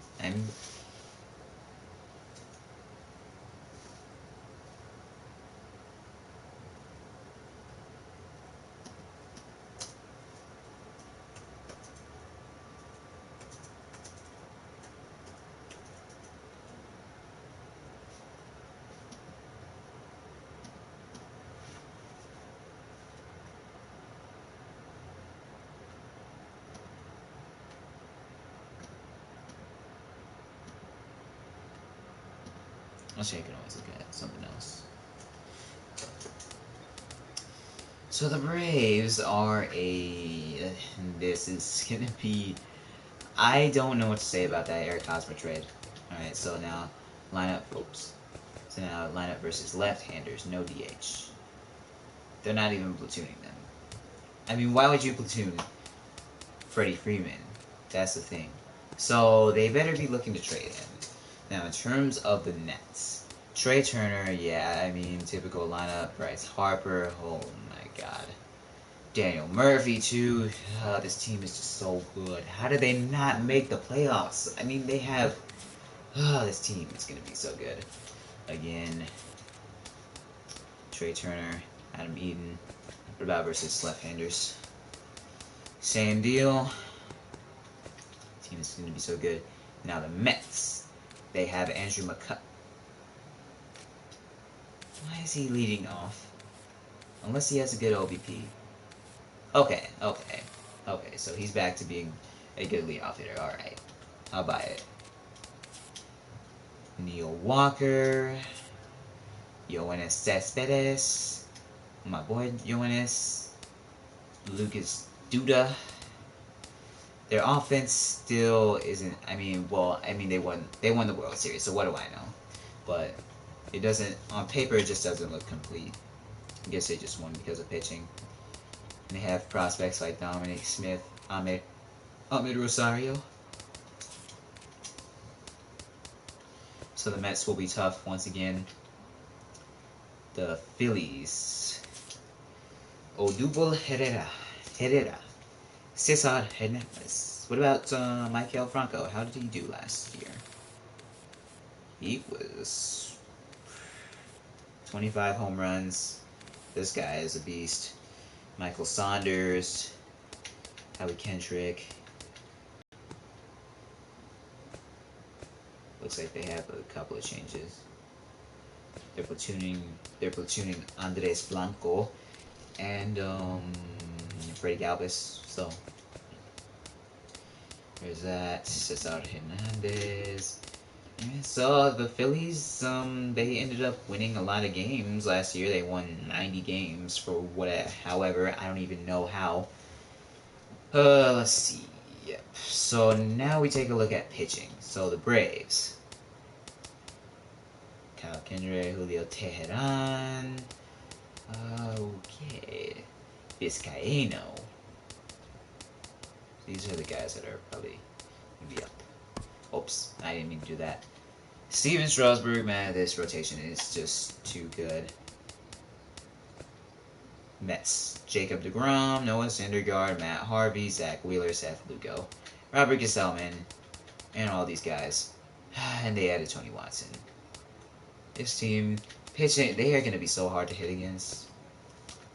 Actually, I can always look at something else. So the Braves are this is going to be I don't know what to say about that Eric Hosmer trade. Alright, so now lineup, oops. So now lineup versus left-handers, no DH. They're not even platooning them. I mean, why would you platoon Freddie Freeman? That's the thing. So they better be looking to trade him. Now, in terms of the Nets, Trey Turner, yeah, I mean, typical lineup. Bryce Harper, oh my god. Daniel Murphy, too. This team is just so good. How did they not make the playoffs? I mean, they have... this team is going to be so good. Again, Trey Turner, Adam Eaton. What about versus left-handers? Same deal. Team is going to be so good. Now the Mets. They have Andrew McCutchen. Why is he leading off? Unless he has a good OBP. Okay. So he's back to being a good leadoff hitter. Alright. I'll buy it. Neil Walker. Yoenis Cespedes. My boy Yoenis. Lucas Duda. Their offense still isn't. They won the World Series, so what do I know? But it doesn't. On paper, it just doesn't look complete. I guess they just won because of pitching. And they have prospects like Dominic Smith, Ahmed Rosario. So the Mets will be tough once again. The Phillies. Odubel Herrera. Cesar Hernandez. What about Maikel Franco? How did he do last year? He was 25 home runs. This guy is a beast. Michael Saunders. Howie Kendrick. Looks like they have a couple of changes. They're platooning Andres Blanco and Freddie Galvis. So there's that. Cesar Hernandez. Yeah, so the Phillies, they ended up winning a lot of games last year. They won 90 games for whatever. However, I don't even know how. Let's see. Yep. So now we take a look at pitching. So the Braves. Kyle Kendrick, Julio Teheran. Okay. Vizcaíno. These are the guys that are probably going to be up. Oops, I didn't mean to do that. Steven Strasburg, man, this rotation is just too good. Mets. Jacob deGrom, Noah Syndergaard, Matt Harvey, Zach Wheeler, Seth Lugo, Robert Gesellman, and all these guys. And they added Tony Watson. This team, pitching, they are going to be so hard to hit against.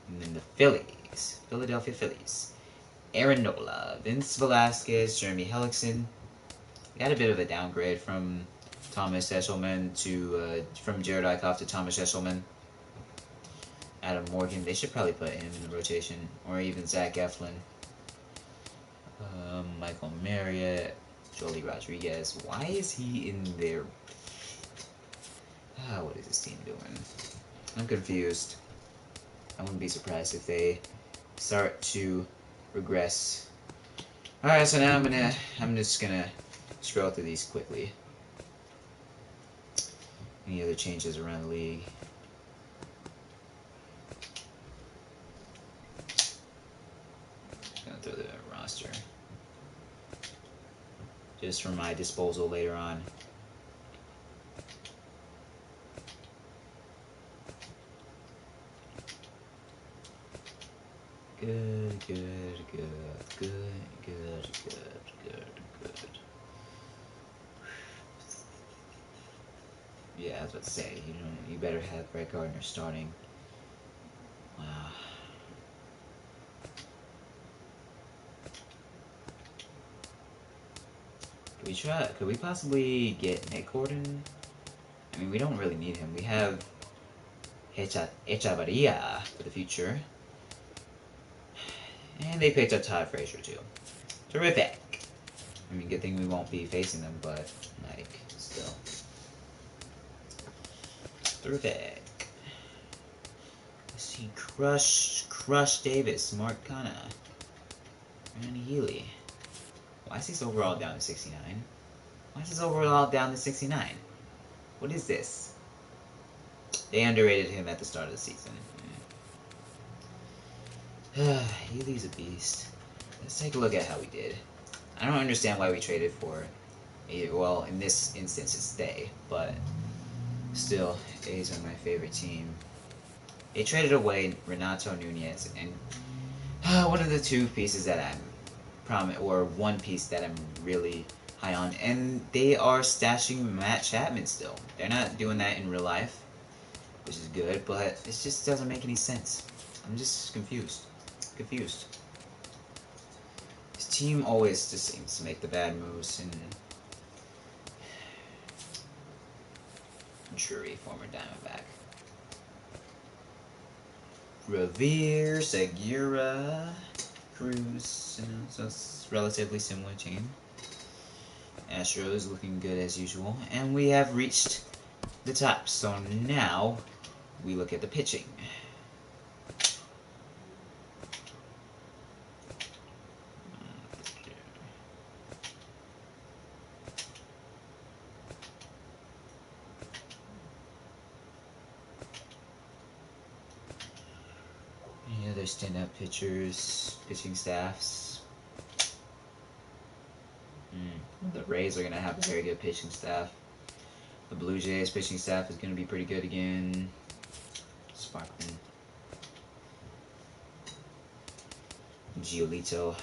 And then the Phillies. Philadelphia Phillies. Aaron Nola, Vince Velasquez, Jeremy Hellickson. Got a bit of a downgrade from Thomas Eshelman from Jared Eichhoff to Thomas Eshelman. Adam Morgan, they should probably put him in the rotation, or even Zach Eflin. Michael Marriott, Joely Rodriguez. Why is he in there? What is this team doing? I'm confused. I wouldn't be surprised if they start to regress. Alright, so now I'm just gonna scroll through these quickly. Any other changes around the league? Gonna throw the roster just for my disposal later on. Good. Yeah, I was about to say, you better have Brett Gardner starting. Wow. Could we possibly get Nick Gordon? I mean, we don't really need him. We have Echavarria for the future. And they picked up Todd Frazier, too. Terrific. I mean, good thing we won't be facing them, but, like, still. Terrific. Let's see. Crush Davis, Mark Canha, Randy Healy. Why is his overall down to 69? Why is his overall down to 69? What is this? They underrated him at the start of the season. Healy's a beast. Let's take a look at how we did. I don't understand why we traded for well, in this instance it's they, but still, A's are my favorite team. They traded away Renato Nunez and one of the two pieces that one piece that I'm really high on, and they are stashing Matt Chapman still. They're not doing that in real life, which is good, but it just doesn't make any sense. I'm just confused. His team always just seems to make the bad moves, and Drury, former Diamondback. Revere, Segura, Cruz, so it's a relatively similar team. Astros looking good as usual, and we have reached the top. So now we look at the pitching. Any other stand-up pitchers, pitching staffs? The Rays are going to have a very good pitching staff. The Blue Jays pitching staff is going to be pretty good again. Sparkman. Giolito.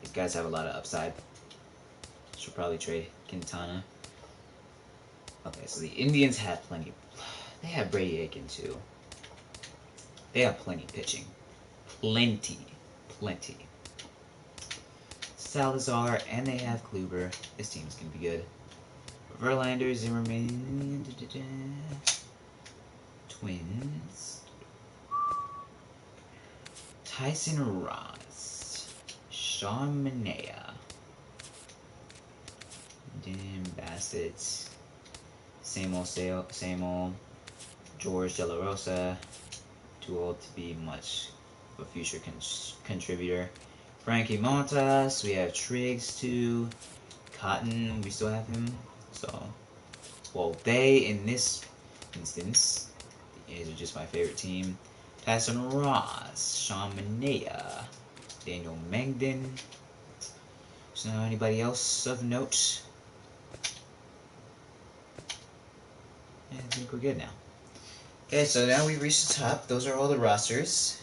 These guys have a lot of upside. Should probably trade Quintana. Okay, so the Indians have plenty. They have Brady Aiken too. They have plenty pitching. Plenty. Salazar, and they have Kluber. This team's gonna be good. Verlander, Zimmerman, Twins, Tyson Ross, Sean Manaea, Dan Bassett, same old, George De La Rosa, too old to be much of a future contributor. Frankie Montas, we have Triggs too. Cotton, we still have him. So, well, they, in this instance, the A's are just my favorite team. Tyson Ross, Sean Manaea, Daniel Mengden. So now anybody else of note? I think we're good now. Okay, so now we've reached the top. Those are all the rosters.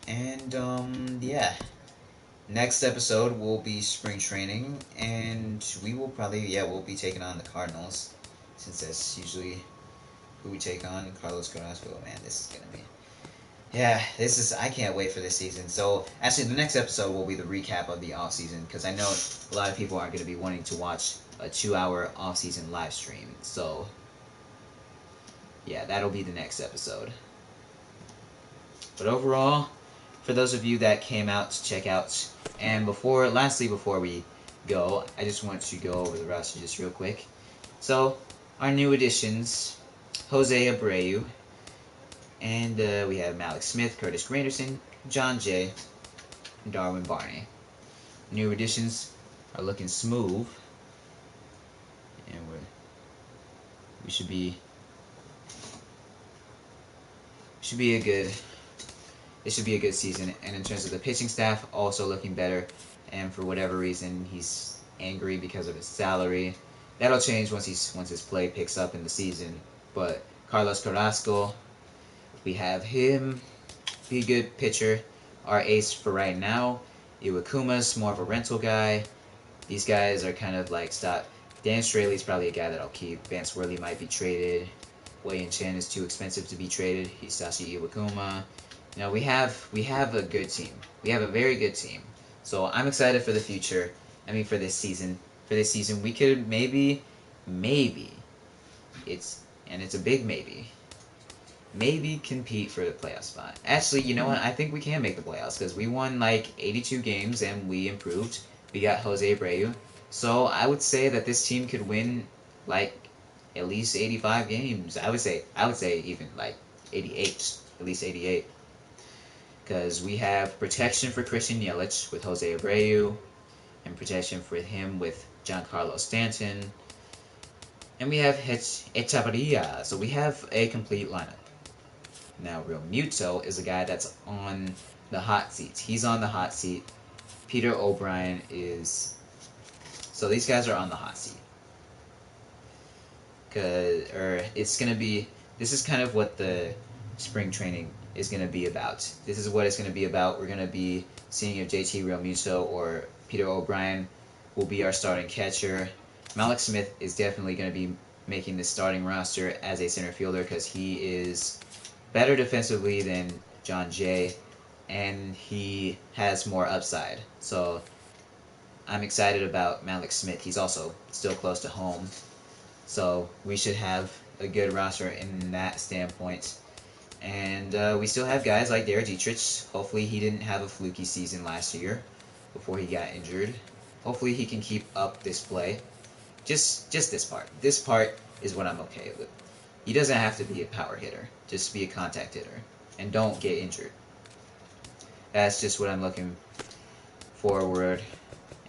And, yeah. Next episode will be spring training, and we will probably, we'll be taking on the Cardinals, since that's usually who we take on. Carlos Carrasco, man, this is gonna be, I can't wait for this season. So, actually, the next episode will be the recap of the off-season, because I know a lot of people aren't going to be wanting to watch a 2-hour off-season live stream. So, yeah, that'll be the next episode. But overall, for those of you that came out to check out, and lastly, before we go, I just want to go over the roster just real quick. So, our new additions, Jose Abreu, and we have Malik Smith, Curtis Granderson, John Jay, and Darwin Barney. New additions are looking smooth, and we should be a good. It should be a good season, and in terms of the pitching staff, also looking better. And for whatever reason, he's angry because of his salary. That'll change once his play picks up in the season. But Carlos Carrasco, we have him, be a good pitcher. Our ace for right now, Iwakuma's more of a rental guy. These guys are kind of like stop. Dan Straley's probably a guy that I'll keep. Vance Worley might be traded. Wei and Chen is too expensive to be traded. Hisashi Iwakuma. You know, we have a good team. We have a very good team. So I'm excited for the future. I mean, for this season. For this season, we could maybe, it's a big maybe compete for the playoff spot. Actually, you know what? I think we can make the playoffs because we won like 82 games and we improved. We got Jose Abreu. So I would say that this team could win like at least 85 games. I would say even like 88, at least 88. Because we have protection for Christian Yelich with Jose Abreu. and protection for him with Giancarlo Stanton. And we have Echeverria. So we have a complete lineup. Now, Real Muto is a guy that's on the hot seat. He's on the hot seat. Peter O'Brien is... So these guys are on the hot seat. It's going to be... This is kind of what the spring training is going to be about. This is what it's going to be about. We're going to be seeing if JT Realmuto or Peter O'Brien will be our starting catcher. Mallex Smith is definitely going to be making the starting roster as a center fielder because he is better defensively than John Jay, and he has more upside. So I'm excited about Mallex Smith. He's also still close to home. So we should have a good roster in that standpoint. And we still have guys like Derek Dietrich. Hopefully he didn't have a fluky season last year before he got injured. Hopefully he can keep up this play. Just this part. This part is what I'm okay with. He doesn't have to be a power hitter. Just be a contact hitter. And don't get injured. That's just what I'm looking forward.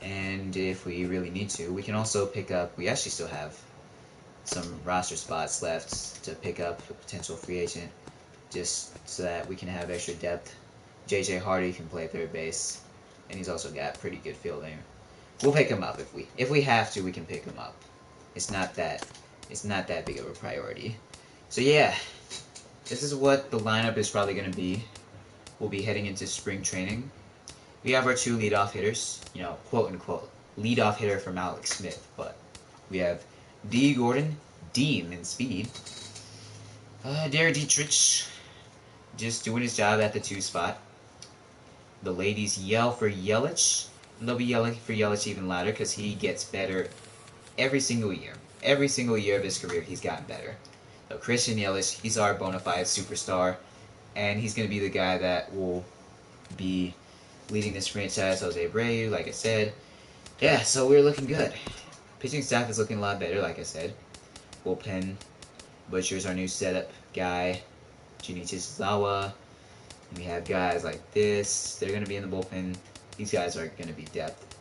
And if we really need to, we can also pick up... We actually still have some roster spots left to pick up a potential free agent, just so that we can have extra depth. J.J. Hardy can play third base, and he's also got pretty good fielding. We'll pick him up if we have to. We can pick him up. It's not that big of a priority. So yeah, this is what the lineup is probably going to be. We'll be heading into spring training. We have our two leadoff hitters, quote unquote leadoff hitter for Mallex Smith, but we have D. Gordon, Dean in speed. Derek Dietrich, just doing his job at the 2 spot. The ladies yell for Yelich, and they'll be yelling for Yelich even louder because he gets better every single year. Every single year of his career, he's gotten better. So Christian Yelich, he's our bona fide superstar, and he's going to be the guy that will be leading this franchise. Jose Abreu, like I said. Yeah, so we're looking good. Pitching staff is looking a lot better, like I said. Bullpen, Butcher's our new setup guy. Junichi Suzawa. We have guys like this. They're going to be in the bullpen. These guys are going to be depth.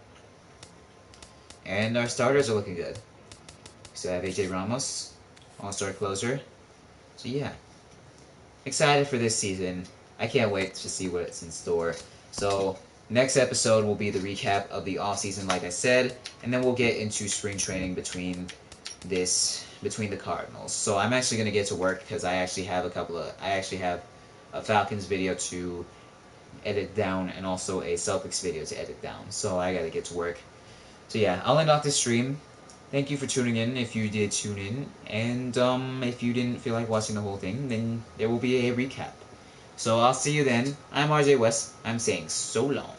And our starters are looking good. We still have AJ Ramos, all-star closer. So yeah, excited for this season. I can't wait to see what's in store. So next episode will be the recap of the offseason, like I said, and then we'll get into spring training between the Cardinals. So I'm actually going to get to work because I actually have a Falcons video to edit down and also a Celtics video to edit down. So I got to get to work. So yeah, I'll end off this stream. Thank you for tuning in if you did tune in. And if you didn't feel like watching the whole thing, then there will be a recap. So I'll see you then. I'm RJ West. I'm saying so long.